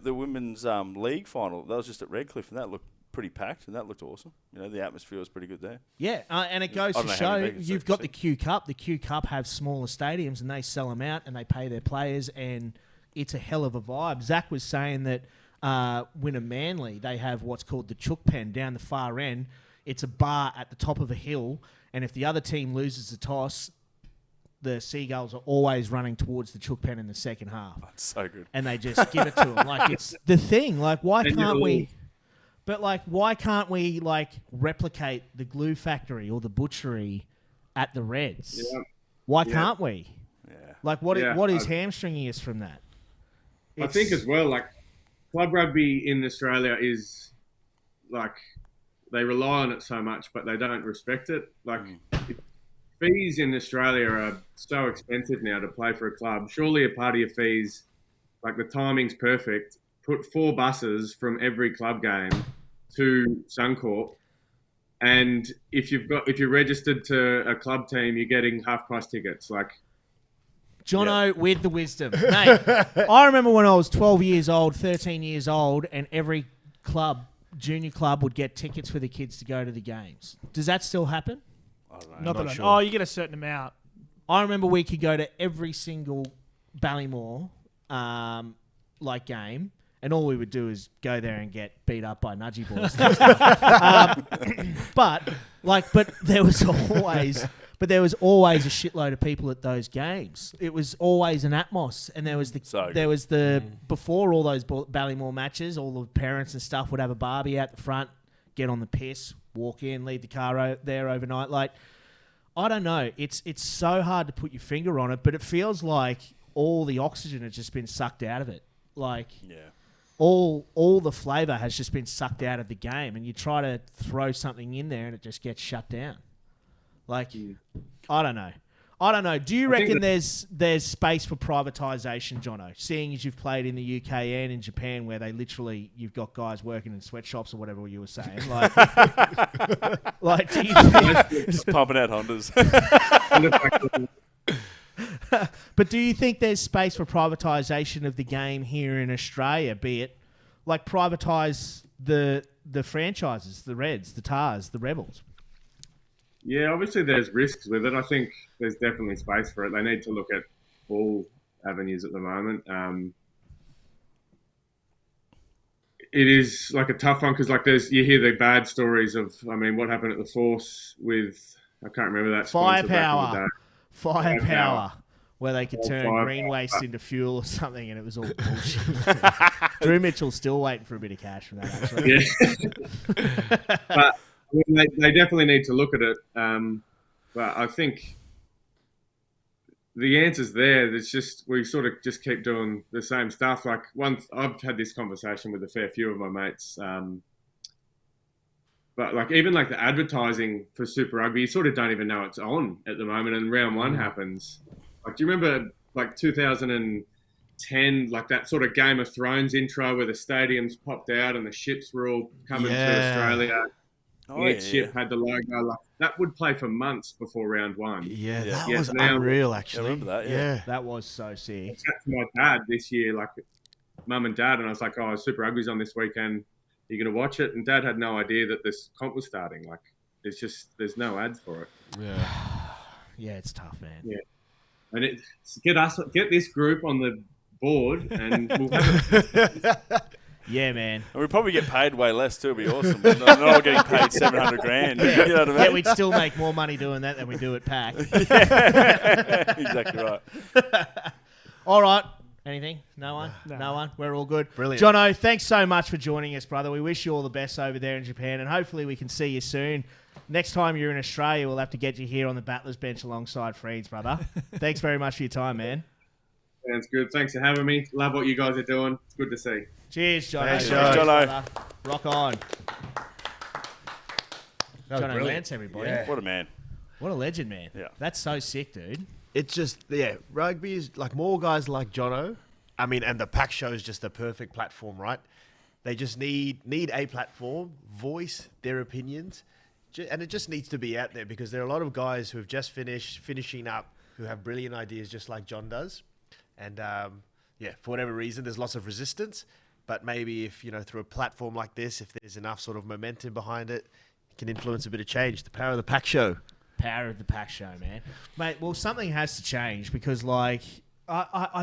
S1: the women's league final, that was just at Redcliffe, and that looked pretty packed, and that looked awesome. The atmosphere was pretty good there.
S5: Yeah, and it goes to show you've got the Q Cup. The Q Cup have smaller stadiums, and they sell them out, and they pay their players, and it's a hell of a vibe. Zach was saying that Winner Manly, they have what's called the Chook Pen down the far end. It's a bar at the top of a hill, and if the other team loses the toss, the Seagulls are always running towards the Chook Pen in the second half.
S1: That's so good.
S5: And they just give it to them. Like, it's the thing. Like, why can't we... But, like, why can't we, like, replicate the glue factory or the butchery at the Reds? Yeah. Why can't we?
S1: Yeah.
S5: Like, what is hamstringing us from that?
S6: I think as well, like, club rugby in Australia is, like, they rely on it so much, but they don't respect it. Like, fees in Australia are so expensive now to play for a club. Surely a part of your fees, like, the timing's perfect. put 4 buses from every club game to Suncorp. And if you're registered to a club team, you're getting half price tickets. Like,
S5: Jono with the wisdom. Mate, I remember when I was 12 years old, 13 years old, and every club, junior club, would get tickets for the kids to go to the games. Does that still happen?
S1: I don't know.
S4: Not that I
S3: sure.
S4: know. Oh, you get a certain amount.
S5: I remember we could go to every single Ballymore game, and all we would do is go there and get beat up by nudgy boys. But there was always a shitload of people at those games. It was always an atmos, and before all those Ballymore matches, all the parents and stuff would have a barbie out the front, get on the piss, walk in, leave the car there overnight. Like, I don't know. It's so hard to put your finger on it, but it feels like all the oxygen has just been sucked out of it. Like, all the flavour has just been sucked out of the game, and you try to throw something in there and it just gets shut down. Like, I don't know. Do you reckon there's space for privatisation, Jono? Seeing as you've played in the UK and in Japan, where you've got guys working in sweatshops or whatever you were saying. Like do you think,
S1: Just pumping out Hondas.
S5: but do you think there's space for privatisation of the game here in Australia? Be it like privatise the franchises, the Reds, the Tars, the Rebels.
S6: Yeah, obviously there's risks with it. I think there's definitely space for it. They need to look at all avenues at the moment. It is like a tough one because you hear the bad stories of, what happened at the Force with, I can't remember that sponsor back in the day.
S5: Firepower, where they could turn green waste into fuel or something, and it was all bullshit. Drew Mitchell's still waiting for a bit of cash from that, actually.
S6: Yeah. But they definitely need to look at it. But I think the answer's there. It's just we sort of just keep doing the same stuff. Like I've had this conversation with a fair few of my mates. But even the advertising for Super Rugby, you sort of don't even know it's on at the moment. And round 1 happens. Do you remember 2010, that sort of Game of Thrones intro where the stadiums popped out and the ships were all coming to Australia? Each ship had the logo. That would play for months before round 1.
S3: Yeah, that was unreal, actually.
S1: I remember that, yeah.
S5: That was so sick.
S6: I chatted to my dad this year, mum and dad, and I was like, Super Rugby's on this weekend. Are you going to watch it? And Dad had no idea that this comp was starting. There's no ads for it.
S3: Yeah.
S5: Yeah, it's tough, man.
S6: Yeah. And get this group on the board and we'll have it.
S5: Yeah, man.
S1: And we probably get paid way less too. It'd be awesome. We're not all getting paid $700,000. You know what I mean?
S5: Yeah, we'd still make more money doing that than we do at PAC.
S1: Exactly right.
S5: All right. Anything? No one? No one? We're all good.
S3: Brilliant.
S5: Jono, thanks so much for joining us, brother. We wish you all the best over there in Japan, and hopefully we can see you soon. Next time you're in Australia, we'll have to get you here on the battlers bench alongside Freeds, brother. Thanks very much for your time, man.
S6: Sounds good. Thanks for having me. Love what you guys are doing. It's good to see.
S5: Cheers, Jono.
S3: Thanks,
S1: Jono.
S5: Rock on.
S3: That was
S5: Jono
S3: brilliant.
S5: Lance, everybody.
S3: Yeah.
S1: What a man.
S5: What a legend, man.
S1: Yeah.
S5: That's so sick, dude.
S3: It's just, rugby is more guys like Jono. And the PAC show is just the perfect platform, right? They just need a platform, voice their opinions, and it just needs to be out there because there are a lot of guys who have just finishing up who have brilliant ideas just like John does. And, for whatever reason, there's lots of resistance. But maybe if, through a platform like this, if there's enough sort of momentum behind it, it can influence a bit of change. The power of the PAC show.
S5: Power of the PAC show, man. Mate, well, something has to change because, I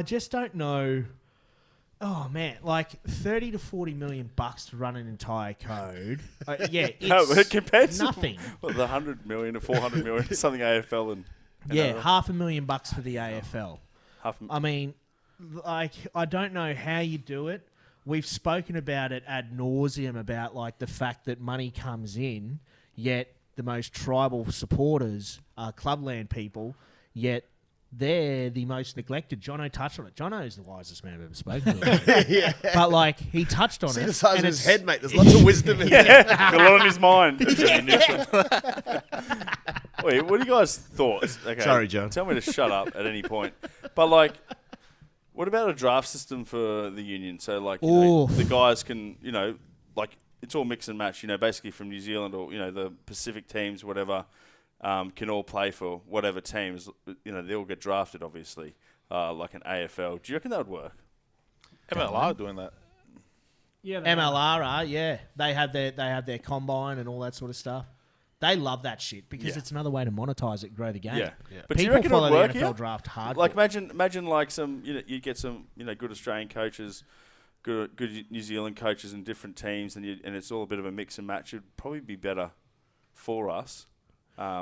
S5: just don't know. Oh man, 30 to 40 $million to run an entire code. It's
S1: compared to
S5: nothing.
S1: The 100 million or 400 million, something AFL and
S5: $500,000 for the AFL. I don't know how you do it. We've spoken about it ad nauseum about the fact that money comes in, yet the most tribal supporters are clubland people, yet they're the most neglected. Jono touched on it. Jono is the wisest man I've ever spoken to.
S3: Yeah.
S5: But he touched on it.
S3: See the size of his head, mate. There's lots of wisdom in there.
S1: got a lot on his mind. Wait, what are you guys' thoughts? Okay,
S3: Sorry, John.
S1: Tell me to shut up at any point. But What about a draft system for the union? So, like, you know, the guys can, you know, like, it's all mix and match, you know, basically from New Zealand or, you know, the Pacific teams, whatever, can all play for whatever teams, you know, they all get drafted, obviously, like an AFL. Do you reckon that would work?
S7: MLR are doing that.
S4: Yeah,
S5: MLR are, yeah. They have their combine and all that sort of stuff. They love that shit because it's another way to monetize it, grow the game.
S1: Yeah. But do you
S5: People
S1: reckon it
S5: follow
S1: would work
S5: the NFL
S1: here?
S5: draft hardcore.
S1: Like, imagine like some, you know, you get some, you know, good Australian coaches, good New Zealand coaches in different teams, and it's all a bit of a mix and match. It'd probably be better for us.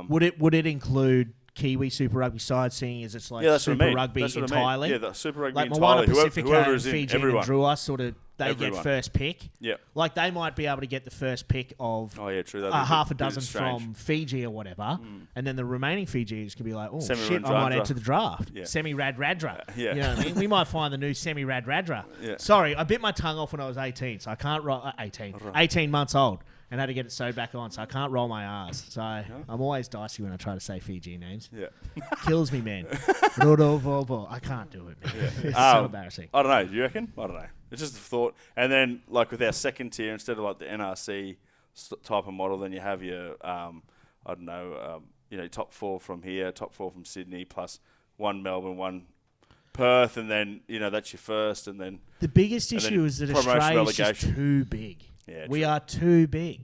S5: Would it include Kiwi Super Rugby side, seeing as it's like Super Rugby entirely?
S1: Yeah, the Super Rugby
S5: like
S1: entirely.
S5: Moana Pacifica
S1: Whoever
S5: and
S1: is in,
S5: Fiji
S1: everyone.
S5: and Drua, sort of, they
S1: Everyone.
S5: get first pick.
S1: Yeah.
S5: Like they might be able to get the first pick of
S1: Oh yeah, true.
S5: half a dozen from Fiji or whatever, and then the remaining Fijians can be like, oh
S1: Semi
S5: shit, I might
S1: Radradra.
S5: enter the draft.
S1: Yeah.
S5: Semi-Rad Radra.
S1: Yeah.
S5: You know what I mean? We might find the new Semi-Rad Radra.
S1: Yeah.
S5: Sorry, I bit my tongue off when I was 18, so I can't roll 18 months old. And had to get it sewed back on, so I can't roll my R's. So I'm always dicey when I try to say Fiji names.
S1: Yeah.
S5: Kills me, man. Rodovovo. I can't do it, man.
S1: Yeah.
S5: It's so embarrassing.
S1: I don't know. Do you reckon? I don't know. It's just a thought. And then, like with our second tier, instead of like the NRC type of model, then you have your, I don't know, you know, top 4 from here, top 4 from Sydney, plus 1 Melbourne, 1 Perth, and then, you know, that's your first, and then
S5: The biggest
S1: and then
S5: issue is that
S1: promotion,
S5: Australia's just
S1: relegation.
S5: too big.
S1: Yeah,
S5: we
S1: true.
S5: are too big.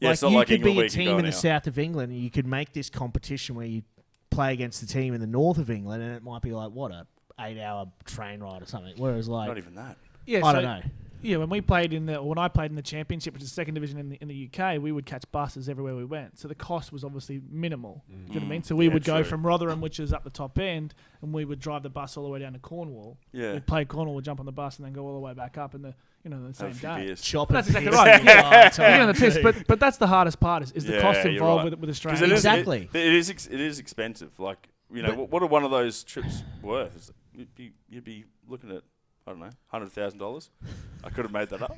S1: Yeah, it's
S5: like
S1: not
S5: you
S1: like
S5: could
S1: England
S5: be
S1: where
S5: a
S1: you can
S5: team
S1: go
S5: in the
S1: now.
S5: south of England, and you could make this competition where you play against the team in the north of England, and it might be like what, a 8-hour train ride or something. Whereas like
S1: not even that.
S4: Yeah,
S5: I don't know.
S4: Yeah, when I played in the championship, which is the second division in the UK, we would catch buses everywhere we went. So the cost was obviously minimal. Do you know what I mean? So we would go from Rotherham, which is up the top end, and we would drive the bus all the way down to Cornwall.
S1: Yeah.
S4: We'd play Cornwall, we'd jump on the bus, and then go all the way back up in the the same
S1: Have a few
S4: day.
S1: beers.
S5: Chopping
S4: That's exactly
S5: piss
S4: right.
S5: the entire time.
S4: Yeah, the piss, but that's the hardest part is the
S1: Yeah,
S4: cost
S1: you're
S4: involved
S1: right.
S4: with
S1: 'Cause
S4: Australia.
S1: it is-
S5: Exactly.
S1: It is expensive. Like, you know, what are one of those trips worth? You'd be looking at, I don't know, $100,000. I could have made that up.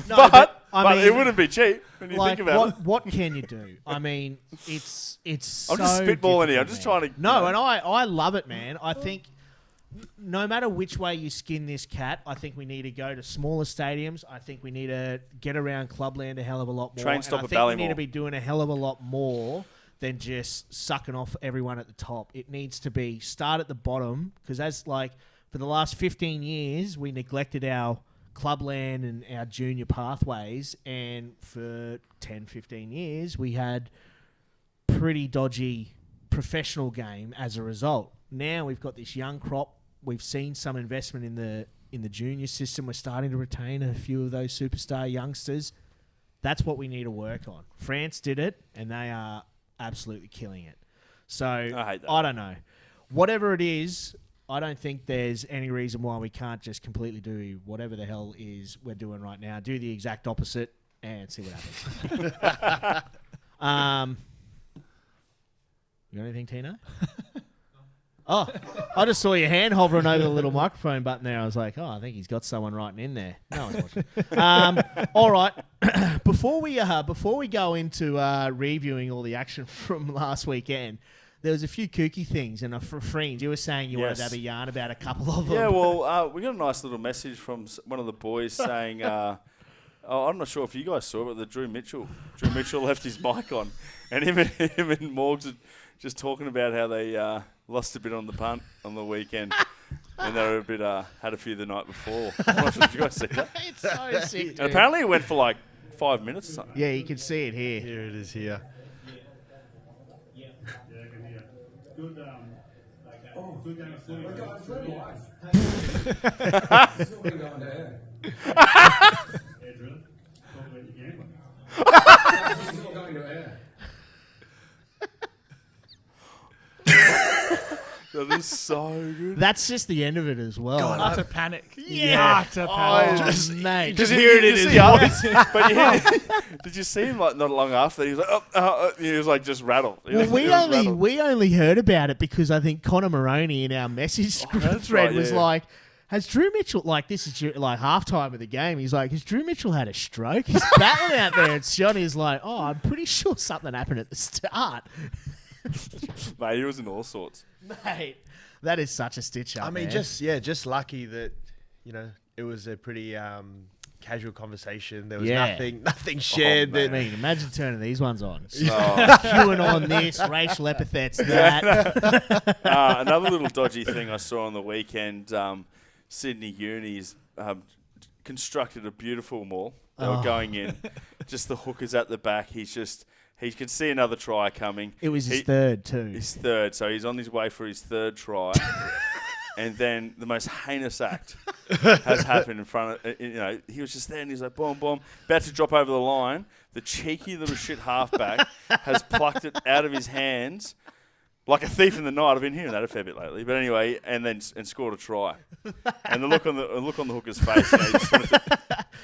S1: but
S5: I mean,
S1: it wouldn't be cheap when you
S5: like
S1: think about it.
S5: what can you do? I mean, it's
S1: I'm
S5: so
S1: just spitballing here. I'm
S5: difficult,
S1: just
S5: man.
S1: trying to.
S5: No,
S1: you know,
S5: and I love it, man. I think no matter which way you skin this cat, I think we need to go to smaller stadiums. I think we need to get around Clubland a hell of a lot more.
S1: Train
S5: and
S1: stop
S5: I
S1: at
S5: think we need
S1: Ballymore.
S5: to be doing a hell of a lot more than just sucking off everyone at the top. It needs to be start at the bottom, because as like for the last 15 years, we neglected our Clubland and our junior pathways, and for 10, 15 years, we had pretty dodgy professional game as a result. Now we've got this young crop. We've seen some investment in the junior system. We're starting to retain a few of those superstar youngsters. That's what we need to work on. France did it, and they are absolutely killing it. So
S1: I hate that.
S5: I don't know. Whatever it is, I don't think there's any reason why we can't just completely do whatever the hell is we're doing right now. Do the exact opposite and see what happens. You got anything, Tino? Oh, I just saw your hand hovering over the little microphone button there. I was like, oh, I think he's got someone writing in there. No one's watching. All right. Before we go into reviewing all the action from last weekend, there was a few kooky things. And for Fringe, you were saying you wanted to have a yarn about a couple of them.
S1: Yeah, well, we got a nice little message from one of the boys saying, I'm not sure if you guys saw it, but the Drew Mitchell left his mic on, and him and Morgs are just talking about how they lost a bit on the punt on the weekend, and they were a bit had a few the night before. I'm not sure, did you guys see that?
S5: It's so sick, dude.
S1: And apparently it went for like 5 minutes or something.
S5: Yeah, you can see it here.
S3: Here it is here.
S1: That is so good.
S5: That's just the end of it as well.
S4: Utter panic.
S5: Yeah.
S4: Utter panic.
S5: Mate.
S1: Because hear it in his voice. But you did you see him like not long after? He was like, he was like just rattled. He
S5: Well,
S1: was
S5: we only heard about it because I think Connor Maroney in our message
S1: that's
S5: thread
S1: right,
S5: was
S1: yeah.
S5: like, has Drew Mitchell, like this is like halftime of the game, he's like, has Drew Mitchell had a stroke? He's battling out there, and Johnny's like, oh, I'm pretty sure something happened at the start.
S1: Mate, he was in all sorts.
S5: Mate, that is such a stitch up.
S3: I mean,
S5: man.
S3: just lucky that it was a pretty casual conversation. There was
S5: Yeah.
S3: nothing shared.
S5: I mean, imagine turning these ones on.
S1: Oh.
S5: Queuing on this, racial epithets, that.
S1: Another little dodgy thing I saw on the weekend, Sydney Uni's constructed a beautiful mall. They were going in. Just the hookers at the back. He could see another try coming.
S5: It was his third, too.
S1: His third. So he's on his way for his third try. And then the most heinous act has happened in front of, he was just there and he's like, boom, boom, about to drop over the line. The cheeky little shit halfback has plucked it out of his hands like a thief in the night. I've been hearing that a fair bit lately. But anyway, and scored a try. And the look on the hooker's face,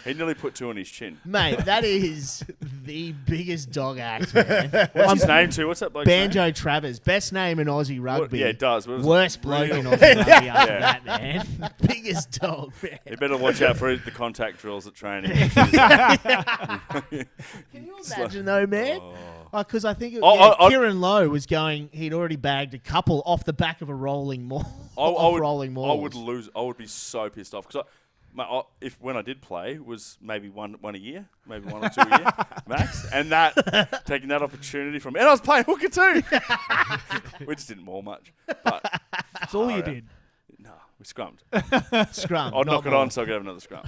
S1: he nearly put two on his chin.
S5: Mate, that is the biggest dog act, man.
S1: What's his name too? What's that bloke's name?
S5: Banjo Travers. Best name in Aussie rugby.
S1: Yeah, it does.
S5: Worst bloke in Aussie rugby after that, man. Biggest dog, man.
S1: You better watch out for the contact drills at training.
S5: Can you imagine, though, man? Because I think Kieran Lowe was going, he'd already bagged a couple off the back of a rolling maul. Rolling mauls.
S1: I would lose. I would be so pissed off because when I did play was maybe one a year, maybe 1 or 2 a year max, and taking that opportunity from and I was playing hooker too. We just didn't maul much, but
S4: That's all you did.
S1: No, we scrummed.
S5: Scrum.
S1: I'd knock it on so I could have another scrum.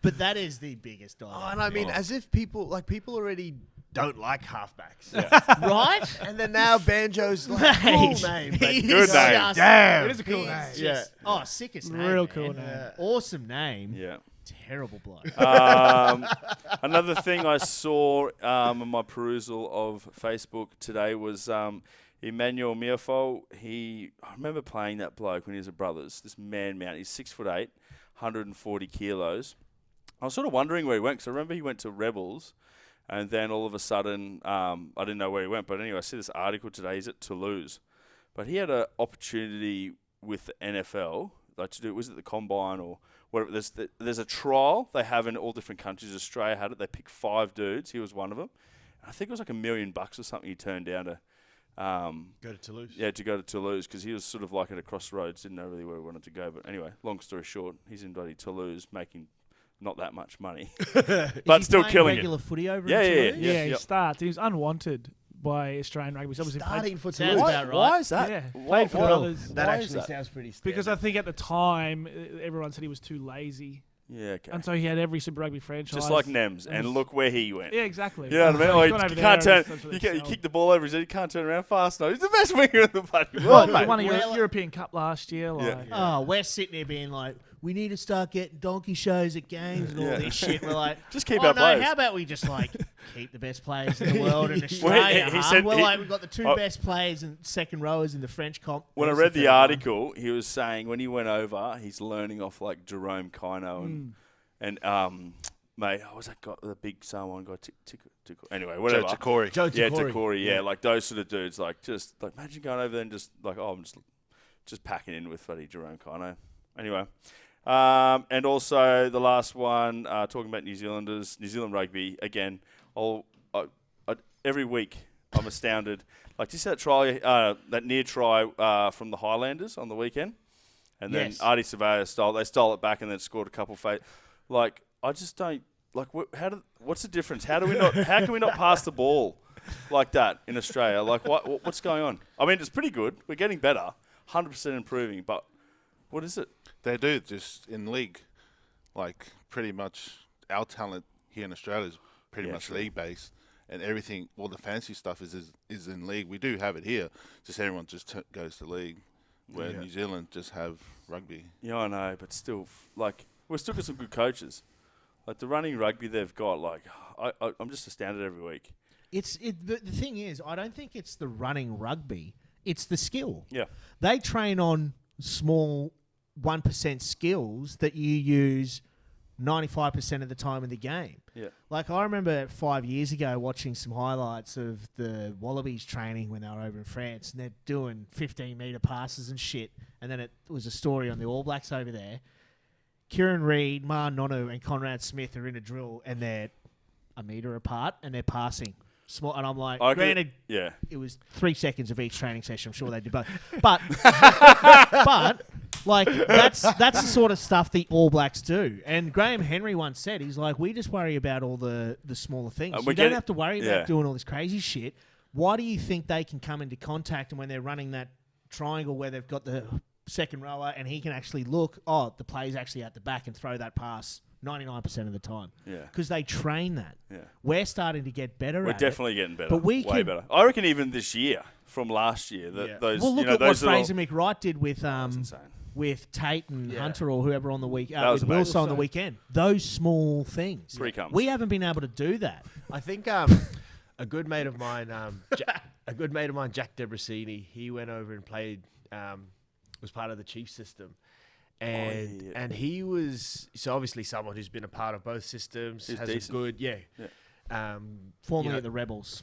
S5: But that is the biggest dog.
S3: Oh, and I mean, as if people already don't like halfbacks,
S5: right?
S3: And then now Banjo's like cool name, but
S1: Good name.
S3: damn,
S4: It is a cool name.
S3: yeah.
S5: Oh, sickest name.
S4: Real
S5: man.
S4: cool name.
S5: Awesome name.
S1: Yeah.
S5: Terrible bloke.
S1: Another thing I saw on my perusal of Facebook today was Emmanuel Miafol. I remember playing that bloke when he was at Brothers. This man mount. He's 6'8", 140 kilos. I was sort of wondering where he went because I remember he went to Rebels. And then all of a sudden, I didn't know where he went. But anyway, I see this article today. He's at Toulouse. But he had an opportunity with the NFL, like to do, was it the Combine or whatever? There's a trial they have in all different countries. Australia had it. They picked 5 dudes. He was one of them. I think it was like $1 million or something he turned down to
S3: Go to Toulouse.
S1: Yeah, to go to Toulouse because he was sort of like at a crossroads. Didn't know really where he wanted to go. But anyway, long story short, he's in bloody Toulouse making not that much money, but still killing
S5: regular
S1: it.
S5: footy over
S1: Yeah,
S5: in
S1: yeah,
S5: Toulouse?
S4: Yeah, he
S1: Yep.
S4: starts. He was unwanted by Australian rugby. He's obviously
S3: Starting for
S5: Sounds
S3: Toulouse.
S5: about right.
S1: Why is that?
S4: Yeah,
S1: Why-
S4: played for
S1: why-
S4: Brothers.
S3: That
S1: why is
S3: actually
S1: that?
S3: sounds pretty scary.
S4: Because I think at the time everyone said he was too lazy,
S1: Yeah, okay.
S4: and so he had every Super Rugby franchise.
S1: Just like Nems, and look where he went.
S4: Yeah, exactly.
S1: You know what I mean?
S4: So
S1: Like,
S4: he's gone over
S1: you
S4: there
S1: can't turn.
S4: and that's what
S1: You,
S4: they
S1: you
S4: sell.
S1: kick the ball over his head. You can't turn around fast. No, he's the best winger in the bloody
S4: Well,
S1: world,
S4: he
S1: mate.
S4: won a
S5: Well,
S4: European Cup last year. Like,
S5: Oh, we're sitting there being like, we need to start getting donkey shows at games and all
S1: Yeah.
S5: this shit. We're like,
S1: Just keep
S5: oh,
S1: our
S5: no,
S1: players.
S5: how about we just like keep the best players in the world in Australia?
S1: he
S5: huh?
S1: said
S5: We're
S1: he-
S5: like, we've got the 2
S1: I-
S5: best players and second rowers in the French comp.
S1: When I
S5: There's
S1: read
S5: third
S1: the
S5: one.
S1: article, he was saying when he went over, he's learning off like Jerome Kino and mate, what's that guy, the big Samoan guy? Anyway, whatever.
S7: Joe Takori.
S3: Joe
S1: Yeah,
S3: Takori.
S1: Takori. Yeah, like those sort of dudes. Like just like imagine going over there and just like, oh, I'm just packing in with bloody Jerome Kino. Anyway, and also the last one, talking about New Zealanders, New Zealand rugby again. Every week I'm astounded. Like, did you see that try, that near try from the Highlanders on the weekend? And then
S5: Yes.
S1: Artie Surveyor stole it back and then scored a couple. Like, I just don't like. What's the difference? How can we not pass the ball like that in Australia? Like, what's going on? I mean, it's pretty good. We're getting better, 100% improving. But what is it?
S7: They do just in league, like pretty much our talent here in Australia is pretty much
S1: true.
S7: league based, and everything, all the fancy stuff is in league. We do have it here, just everyone just goes to league, where New Zealand just have rugby.
S1: Yeah, I know, but still, like, we've still got some good coaches. Like the running rugby they've got, like, I'm just astounded every week.
S5: The thing is, I don't think it's the running rugby. It's the skill.
S1: Yeah.
S5: They train on small 1% skills that you use 95% of the time in the game.
S1: Yeah.
S5: Like, I remember 5 years ago watching some highlights of the Wallabies training when they were over in France, and they're doing 15-metre passes and shit. And then it was a story on the All Blacks over there. Kieran Reid, Ma Nonu, and Conrad Smith are in a drill, and they're a metre apart, and they're passing small, and I'm like,
S1: I reckon
S5: granted,
S1: yeah.
S5: it was 3 seconds of each training session. I'm sure they did both, but like that's the sort of stuff the All Blacks do. And Graham Henry once said, he's like, we just worry about all the smaller things. You don't have to worry about doing all this crazy shit. Why do you think they can come into contact, and when they're running that triangle where they've got the second rower and he can actually look, the play's actually at the back and throw that pass 99% of the time?
S1: Yeah.
S5: Because they train that.
S1: Yeah.
S5: We're starting to get better at it.
S1: We're definitely getting better.
S5: But way
S1: better. I reckon even this year from last year, those
S5: well, look at what Fraser McWright did with Tate and Hunter or whoever on the week, with Wilson on the weekend. Those small things. We haven't been able to do that.
S3: I think a good mate of mine, Jack Debrasini, he went over and played, was part of the Chiefs system. And he was, so obviously someone who's been a part of both systems, has decent. A good,
S5: formerly at the Rebels.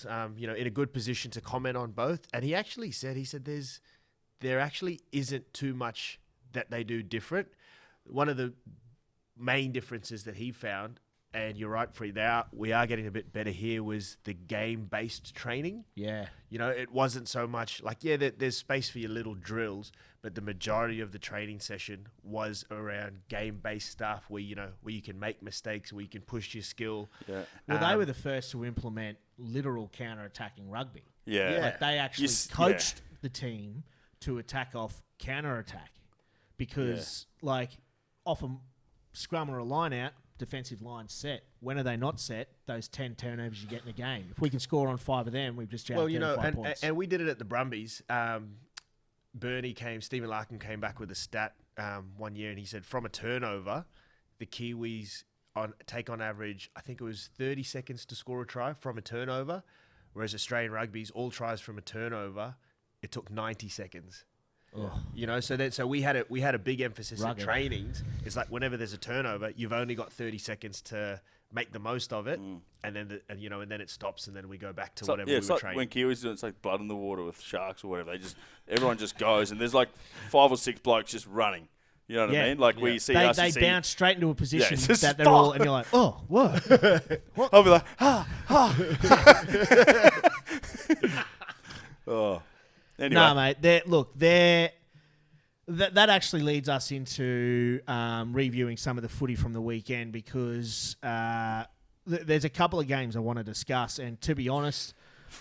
S5: In a good position to comment on both. And he actually said, there actually isn't too much that they do different. One of the main differences that he found, and you're right, Free, we are getting a bit better here, was the game-based training. Yeah.
S3: It wasn't so much like, there's space for your little drills, but the majority of the training session was around game-based stuff where you can make mistakes, where you can push your skill.
S5: Yeah. Well, they were the first to implement literal counter-attacking rugby.
S1: Yeah.
S5: Like they actually coached the team to attack off counter-attack because, off a scrum or a line-out, defensive line set. When are they not set? Those 10 turnovers you get in a game. If we can score on 5 of them, we've just jacked 5 points.
S3: And we did it at the Brumbies. Stephen Larkin came back with a stat one year, and he said from a turnover, the Kiwis take on average, I think it was 30 seconds to score a try from a turnover, whereas Australian Rugby's all tries from a turnover, it took 90 seconds. Oh. So we had a big emphasis in trainings. It's like whenever there's a turnover, you've only got 30 seconds to make the most of it, and then it stops, and then we go back to whatever we were training.
S1: When Kiwis do it, it's like blood in the water with sharks or whatever. Everyone just goes, and there's like 5 or 6 blokes just running. You know what I mean? Like we see
S5: they bounce straight into a position that they're all, and you're like, oh, what?
S1: I'll be like, oh. Anyway.
S5: No, mate. That actually leads us into reviewing some of the footy from the weekend because there's a couple of games I want to discuss. And to be honest,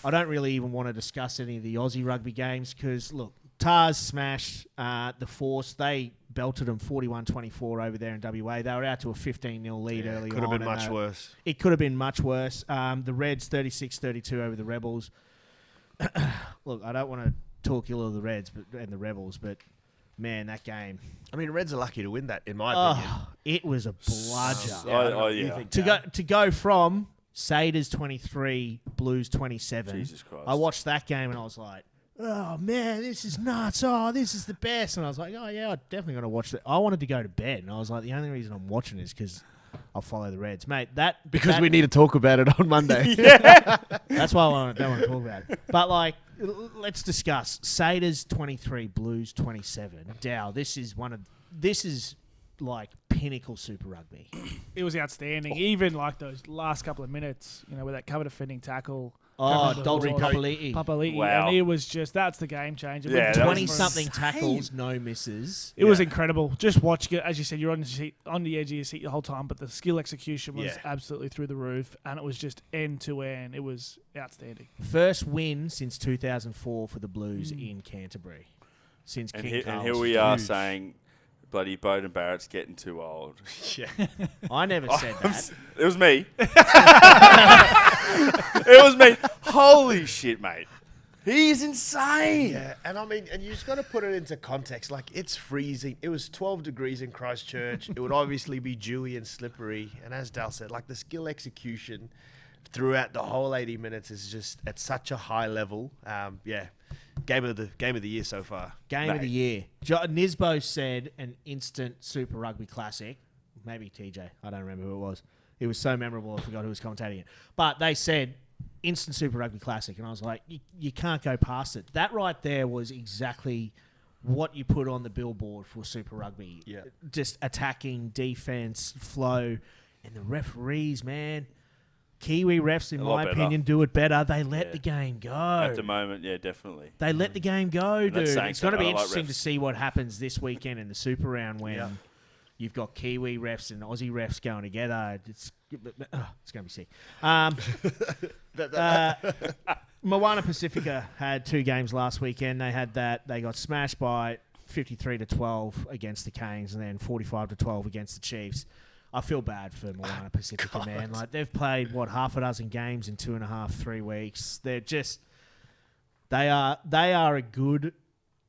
S5: I don't really even want to discuss any of the Aussie rugby games because, look, Tars smashed the Force. They belted them 41-24 over there in WA. They were out to a 15-0 lead early on.
S3: Could have been much worse.
S5: It could have been much worse. The Reds 36-32 over the Rebels. Look, I don't want to talk ill of the Reds and the Rebels, but man, that game.
S3: I mean, Reds are lucky to win that, in my opinion.
S5: It was a bludger. To go from Saders 23, Blues 27.
S1: Jesus Christ.
S5: I watched that game and I was like, oh man, this is nuts. Oh, this is the best. And I was like, oh yeah, I'm definitely going to watch that. I wanted to go to bed, and I was like, the only reason I'm watching is because I'll follow the Reds, mate.
S3: Because we need to talk about it on Monday.
S5: That's why I don't want to talk about it. But let's discuss Saders 23, Blues 27. Dow, this is like pinnacle Super Rugby.
S4: It was outstanding. Even like those last couple of minutes, with that cover defending tackle.
S5: Dalton Papali'i.
S1: Wow.
S4: And it was that's the game changer.
S1: Yeah,
S5: 20-something tackles, no misses.
S4: It was incredible. Just watching it, as you said, you're on the edge of your seat the whole time, but the skill execution was absolutely through the roof, and it was just end to end. It was outstanding.
S5: First win since 2004 for the Blues in Canterbury. Since King Carlos.
S1: And here we are saying, bloody Bowden Barrett's getting too old.
S5: I never said that.
S1: It was me. It was me. Holy shit, mate. He's insane.
S3: Yeah, and I mean, and you just got to put it into context. Like, it's freezing. It was 12 degrees in Christchurch. It would obviously be dewy and slippery. And as Dal said, like, the skill execution throughout the whole 80 minutes is just at such a high level. Game of the year so far.
S5: Game of the year. Nisbo said an instant Super Rugby classic. Maybe TJ. I don't remember who it was. It was so memorable, I forgot who was commentating it. But they said instant Super Rugby classic, and I was like, you can't go past it. That right there was exactly what you put on the billboard for Super Rugby.
S3: Yeah.
S5: Just attacking, defense, flow, and the referees, man. Kiwi refs, in
S1: A lot
S5: my
S1: better.
S5: opinion, do it better. They let
S1: Yeah.
S5: the game go.
S1: At the moment, yeah, definitely.
S5: They let the game go,
S1: And
S5: dude.
S1: that's saying
S5: It's going to be
S1: something. I like
S5: interesting to
S1: refs.
S5: see what happens this weekend in the Super Round when you've got Kiwi refs and Aussie refs going together. It's going to be sick. Moana Pacifica had 2 games last weekend. They had that. They got smashed by 53-12 against the Canes and then 45-12 against the Chiefs. I feel bad for Moana Pacifica, man. Like, they've played, half a dozen games in 2.5, 3 weeks. They're just... They are a good,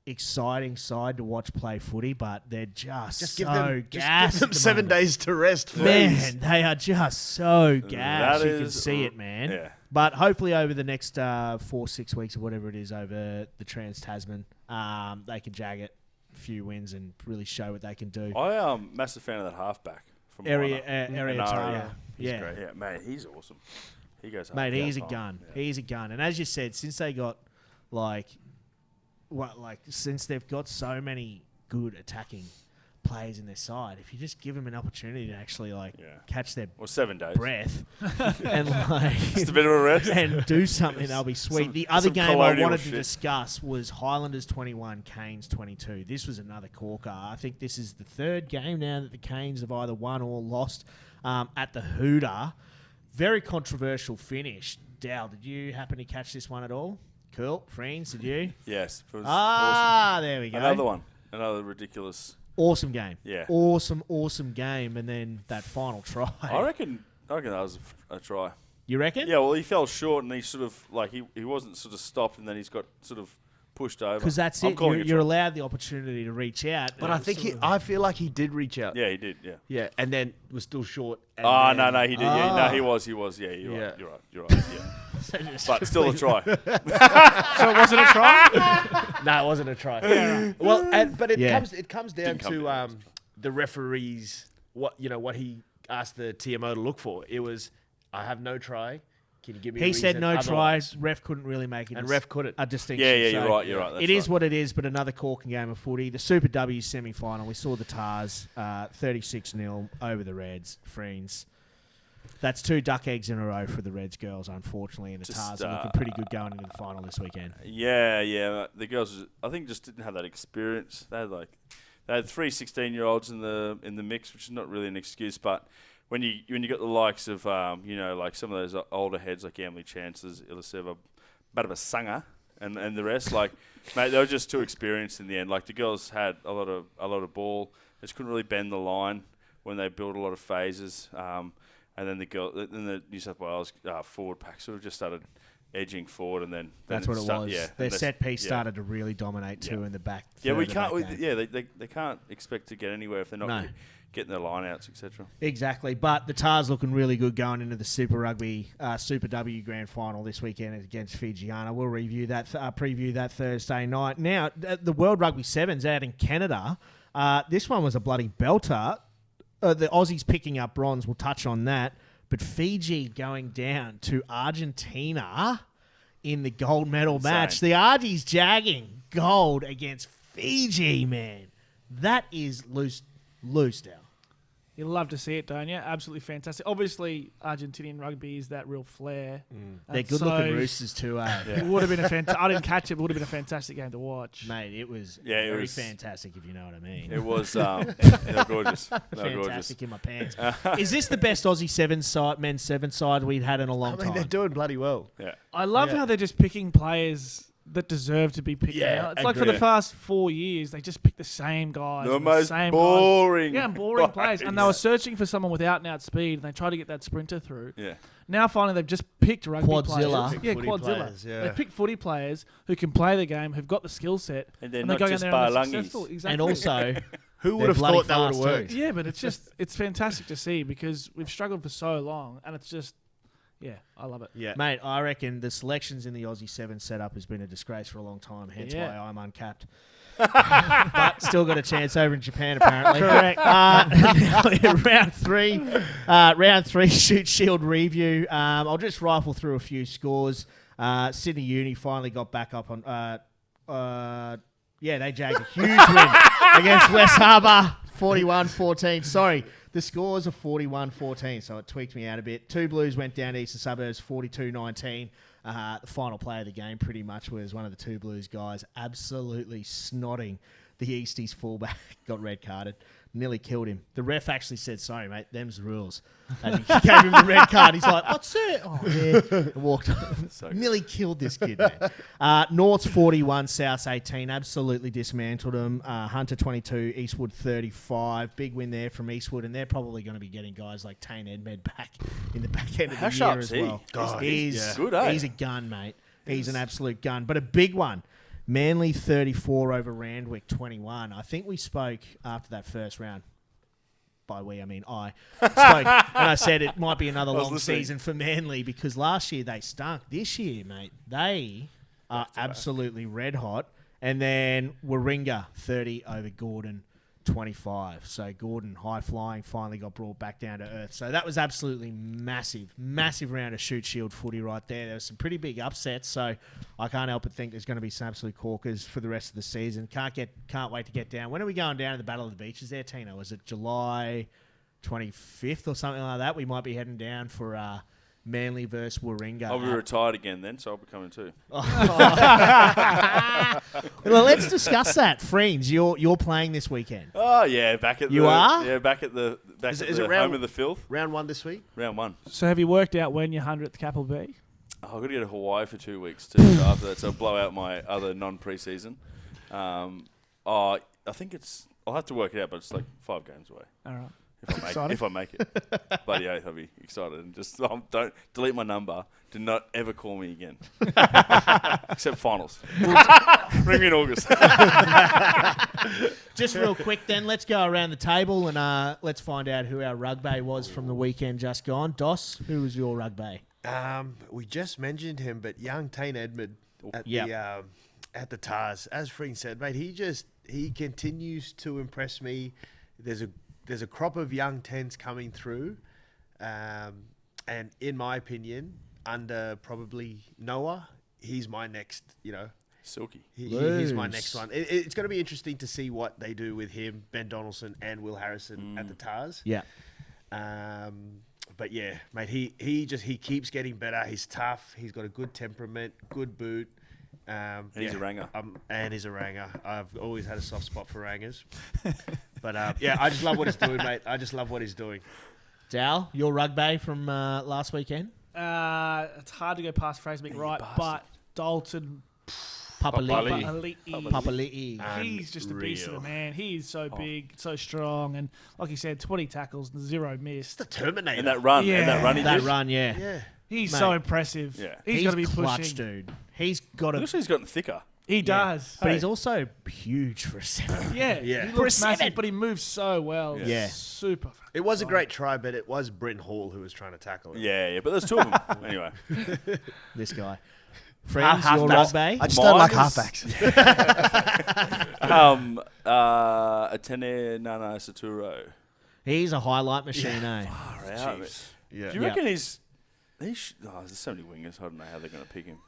S5: exciting side to watch play footy, but they're just
S3: give
S5: so
S3: them,
S5: gassed.
S3: give them 7 days to rest, please.
S5: Man, they are just so gassed.
S1: That
S5: You can
S1: is-
S5: see it, man.
S1: Yeah.
S5: But hopefully over the next 4-6 weeks or whatever it is over the Trans-Tasman, they can jag it a few wins and really show what they can do.
S1: I am massive fan of that halfback from
S5: Area
S1: Moana.
S5: Tara.
S1: He's
S5: Yeah.
S1: great. Yeah, mate, he's awesome. He goes hard
S5: Mate,
S1: all
S5: he's
S1: the
S5: a
S1: time.
S5: gun.
S1: Yeah.
S5: He's a gun. And as you said, since they got since they've got so many good attacking players in their side, if you just give them an opportunity to actually catch their
S1: Or 7 days.
S5: breath and
S1: Just a bit of a rest.
S5: and do something, they'll be sweet. The other
S1: some
S5: game I
S1: colonial
S5: wanted to
S1: shit.
S5: discuss was Highlanders 21, Canes 22. This was another corker. I think this is the 3rd game now that the Canes have either won or lost at the Hooter. Very controversial finish. Dow, did you happen to catch this one at all? Cool. Friends, did you?
S1: Yes. It was
S5: There we go.
S1: awesome. Another one. Another ridiculous.
S5: Awesome game.
S1: Yeah.
S5: Awesome game. And then that final try.
S1: I reckon that was a try.
S5: You reckon?
S1: Yeah, well, he fell short and he sort of, he wasn't sort of stopped and then he's got sort of pushed over.
S5: Because that's
S1: I'm
S5: it.
S1: calling
S5: You're
S1: a try.
S5: allowed the opportunity to reach out.
S3: But I feel like he did reach out.
S1: Yeah, he did, yeah.
S3: Yeah, and then was still short. And
S1: Oh,
S3: then-
S1: no, he did. Yeah, no, he was. Yeah,
S3: Yeah.
S1: you're right. Yeah. But still a try.
S4: So it wasn't a try?
S3: No, it wasn't a try. Well, but it
S5: Yeah.
S3: comes down
S1: Didn't come
S3: to
S1: down.
S3: the referees. What he asked the TMO to look for. It was, I have no try. Can you give me? a
S5: He said
S3: reason
S5: no
S3: otherwise?
S5: tries. Ref couldn't really make it.
S3: And ref couldn't.
S5: a distinction.
S1: Yeah,
S5: So
S1: you're right. That's
S5: it is
S1: right.
S5: what it is, but another corking game of footy. The Super W semi-final, we saw the Tars 36-0 over the Reds. Friends. That's 2 duck eggs in a row for the Reds girls, unfortunately, and the
S1: Just,
S5: Tars are looking pretty good going into the final this weekend.
S1: Yeah. The girls, I think, just didn't have that experience. They had 3 16-year-olds in the mix, which is not really an excuse. But when you got the likes of like some of those older heads like Emily Chances, Iliseva, Badabasanga, and the rest, mate, they were just too experienced in the end. Like the girls had a lot of ball, they just couldn't really bend the line when they built a lot of phases. And then the New South Wales forward pack sort of just started edging forward, and then
S5: That's what it was.
S1: Yeah,
S5: Their
S1: and
S5: set piece
S1: yeah.
S5: started to really dominate too in the back.
S1: Yeah, we
S5: third of
S1: can't.
S5: that game.
S1: They can't expect to get anywhere if they're not getting their line outs, etc.
S5: Exactly, but the Tars looking really good going into the Super Rugby Super W Grand Final this weekend against Fijiana. We'll review that, preview that Thursday night. Now, the World Rugby Sevens out in Canada. This one was a bloody belter. The Aussies picking up bronze. We'll touch on that. But Fiji going down to Argentina in the gold medal match. The Argies jagging gold against Fiji, man. That is loose down.
S4: You love to see it, don't you? Absolutely fantastic. Obviously, Argentinian rugby is that real flair.
S5: They're good-looking roosters too, eh?
S4: It would have been I didn't catch it, but it would have been a fantastic game to watch.
S5: Mate, it was
S1: it
S5: very
S1: was
S5: fantastic, if you know what I mean.
S1: It was. They were gorgeous. They were gorgeous.
S5: Fantastic in my pants. Is this the best Aussie men's seven side we've had in a long
S3: I mean,
S5: time?
S3: they're doing bloody well.
S1: Yeah.
S4: I love how they're just picking players that deserve to be picked.
S3: Yeah,
S4: Now. It's like for
S3: agree.
S4: the past 4 years, they just pick the same guys.
S1: The
S4: and
S1: most
S4: same
S1: boring.
S4: Guys. Yeah, and boring
S1: players.
S4: players. And they were searching for someone with out-and-out speed, and they tried to get that sprinter through.
S1: Yeah.
S4: Now finally they've just picked rugby
S5: Quadzilla.
S4: players. Yeah,
S3: Footy
S4: Quadzilla.
S3: players, yeah.
S4: They picked footy players who can play the game, who've got the skill set,
S1: And they're
S4: they
S1: not
S4: go
S1: just
S4: in there and they're
S1: Barlungis.
S4: successful. Exactly.
S5: And also,
S3: Who would
S5: they're
S3: have
S5: bloody
S3: thought that would have
S5: fast
S3: worked?
S5: too.
S4: yeah, but it's fantastic to see because we've struggled for so long, and it's just, yeah, I love it.
S3: Yeah.
S5: Mate, I reckon the selections in the Aussie 7 setup has been a disgrace for a long time, hence
S4: Yeah.
S5: why I'm uncapped. But still got a chance over in Japan, apparently.
S4: Correct.
S5: round three shoot shield review. I'll just rifle through a few scores. Sydney Uni finally got back up on... they jagged a huge win against West Harbour, 41-14. Sorry, the scores are 41-14, so it tweaked me out a bit. Two Blues went down to Eastern Suburbs, 42-19. The final play of the game pretty much was one of the Two Blues guys absolutely snotting the Easties fullback, got red carded. Nearly killed him. The ref actually said, "Sorry, mate, them's the rules." And he gave him the red card. He's like, "What's it?" Oh, yeah. And walked on. Nearly killed this kid, man. North's 41, South's 18. Absolutely dismantled them. Hunter 22, Eastwood 35. Big win there from Eastwood, and they're probably going to be getting guys like Tane Edmed back in the back end of the year as well. He's
S1: good, eh?
S5: He's a gun, mate. He's an absolute gun. But a big one. Manly 34 over Randwick 21. I think we spoke after that first round. By we, I mean I. Spoke and I said it might be another long season for Manly because last year they stunk. This year, mate, they are absolutely red hot. And then Warringah 30 over Gordon 25. So Gordon, high flying, finally got brought back down to earth. So that was absolutely massive round of shoot shield footy right there. There were some pretty big upsets. So I can't help but think there's going to be some absolute corkers for the rest of the season. Can't wait to get down. When are we going down to the Battle of the Beaches there, Tino? Is it July 25th or something like that? We might be heading down for Manly versus Warringah.
S1: I'll be retired again then, so I'll be coming too.
S5: Well, let's discuss that. Friends, you're playing this weekend.
S1: Oh yeah, back at
S5: You are?
S1: Yeah, back at the home of the filth.
S3: Round 1 this week?
S1: Round 1.
S4: So have you worked out when your 100th cap will be?
S1: I've got to go to Hawaii for 2 weeks too. After that, so I'll blow out my other non-preseason. I think I'll have to work it out, but it's like 5 games away.
S4: All right.
S1: If I make it. But yeah, I'll be excited. And just don't delete my number. Do not ever call me again. Except finals. Ring me in August.
S5: Just real quick then, let's go around the table and let's find out who our rugby was from the weekend just gone. Dos, who was your rugby?
S3: We just mentioned him, but young Tane Edmed at the Tars, as Freen said, mate, he continues to impress me. There's a crop of young 10s coming through, and in my opinion, under probably Noah, he's my next,
S1: Silky.
S3: He's my next one. It's going to be interesting to see what they do with him, Ben Donaldson and Will Harrison at the Tars.
S5: Yeah.
S3: But yeah, mate, he keeps getting better. He's tough. He's got a good temperament, good boot.
S1: He's a ranger.
S3: And he's a ranger. I've always had a soft spot for rangers. But I just love what he's doing, mate. I just love what he's doing.
S5: Dal, your rugby from last weekend?
S4: It's hard to go past Fraser McWright, but Dalton
S5: Papali'i.
S4: He's just a beast of a man. He is so big, so strong, and like you said, 20 tackles, 0 missed.
S3: The Terminator.
S1: And that run.
S4: Yeah.
S1: And that run he did.
S5: Yeah.
S4: He's
S5: Mate.
S4: so impressive.
S1: Yeah.
S4: He's got to be
S5: clutch,
S4: pushing.
S5: dude. He's got
S1: Looks like he's gotten thicker.
S4: He does.
S5: But he's also huge for a seven.
S4: Yeah.
S3: Yeah.
S4: He
S3: For a
S4: looks massive,
S5: seven.
S4: but he moves so well.
S5: Yeah.
S4: Super.
S3: It was a great try, but it was Bryn Hall who was trying to tackle him.
S1: Yeah, but there's 2 of them. Anyway.
S5: This guy. Friends, your
S3: Halfbacks.
S5: rugby?
S3: I just don't like
S1: Mine is-
S3: halfbacks.
S1: Atene Nana Saturo.
S5: He's a highlight machine, eh?
S1: Far out.
S3: Yeah.
S1: Do you reckon there's so many wingers, I don't know how they're going to pick him.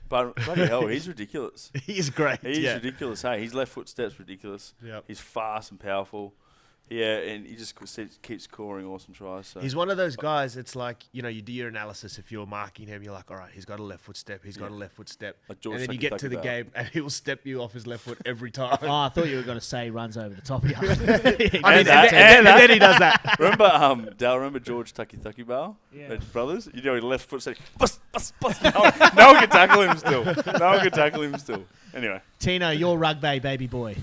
S1: But bloody hell, he's ridiculous.
S3: He's great.
S1: He's ridiculous, hey? His left foot step's ridiculous.
S3: Yep.
S1: He's fast and powerful. Yeah, and he just keeps scoring awesome tries. So.
S3: He's one of those guys, it's like, you do your analysis. If you're marking him, you're like, all right, he's got a left foot step. He's got a left foot step.
S1: Like George
S3: and then you get to the game and he'll step you off his left foot every time.
S5: Oh, I thought you were going to say he runs over the top of you.
S3: and then he does that.
S1: Remember George Tucky Bar?
S4: Yeah.
S1: His brothers? His left foot said, bust. No one can tackle him still. Anyway.
S5: Tino, your rugby baby boy.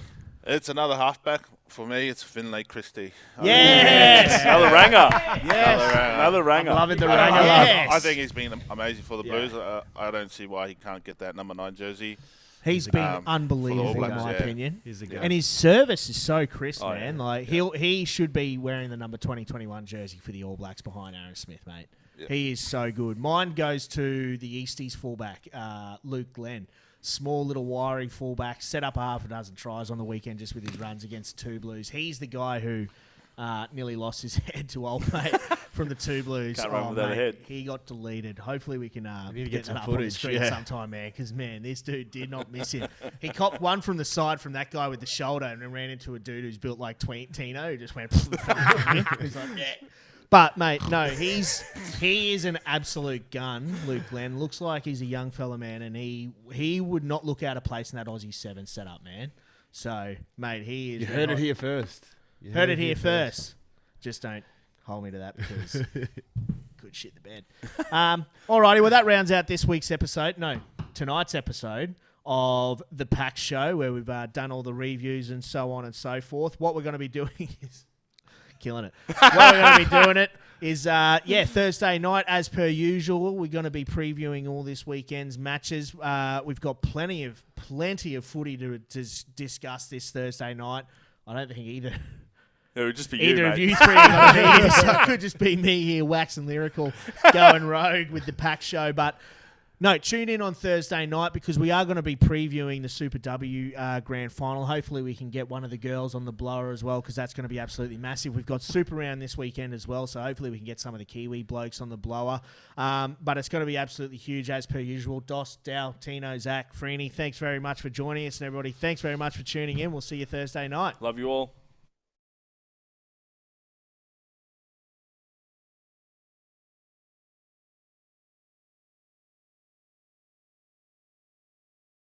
S7: It's another halfback. For me, it's Finlay Christie.
S5: Yes!
S1: Another ranger.
S5: Yes!
S1: Another ranger.
S5: Loving the ranger. Yes!
S7: I think he's been amazing for the Blues. I don't see why he can't get that number 9 jersey.
S5: He's been
S7: for
S5: unbelievable,
S7: the All
S5: in
S7: Blacks,
S5: my
S7: yeah.
S5: opinion.
S3: He's a guy.
S5: And his service is so crisp,
S1: Oh,
S5: man.
S1: yeah.
S5: Like he should be wearing the number 2021 jersey for the All Blacks behind Aaron Smith, mate.
S7: Yeah.
S5: He is so good. Mine goes to the Easties fullback, Luke Glenn. Small little wiry fullback, set up half a dozen tries on the weekend just with his runs against 2 Blues. He's the guy who nearly lost his head to old mate from the Two Blues.
S1: Can't run without a head.
S5: He got deleted. Hopefully we can
S3: need to
S5: get
S3: some
S5: that up on the
S3: footage,
S5: screen
S3: yeah.
S5: sometime, man. Because, man, this dude did not miss him. He copped one from the side from that guy with the shoulder and then ran into a dude who's built like Tino, who just went... He's like, yeah. But, mate, no, he is an absolute gun, Luke Glenn. Looks like he's a young fella, man, and he would not look out of place in that Aussie 7 setup, man. So, mate, he is...
S3: You heard it here first.
S5: Heard it here first. Just don't hold me to that because could shit the bed. Alrighty, well, that rounds out this week's episode. No, tonight's episode of the PAC show where we've done all the reviews and so on and so forth. What we're going to be doing is... Killing it. What we're going to be doing it is, Thursday night, as per usual. We're going to be previewing all this weekend's matches. We've got plenty of footy to discuss this Thursday night. I don't think either...
S1: It would just be
S5: Either
S1: you,
S5: of
S1: mate.
S5: you three are going to be here, so it could just be me here waxing lyrical, going rogue with the PAC show. But no, tune in on Thursday night because we are going to be previewing the Super W Grand Final. Hopefully we can get one of the girls on the blower as well because that's going to be absolutely massive. We've got Super Round this weekend as well, so hopefully we can get some of the Kiwi blokes on the blower. But it's going to be absolutely huge as per usual. Dos, Dow, Tino, Zach, Freeney, thanks very much for joining us. And everybody, thanks very much for tuning in. We'll see you Thursday night.
S1: Love you all.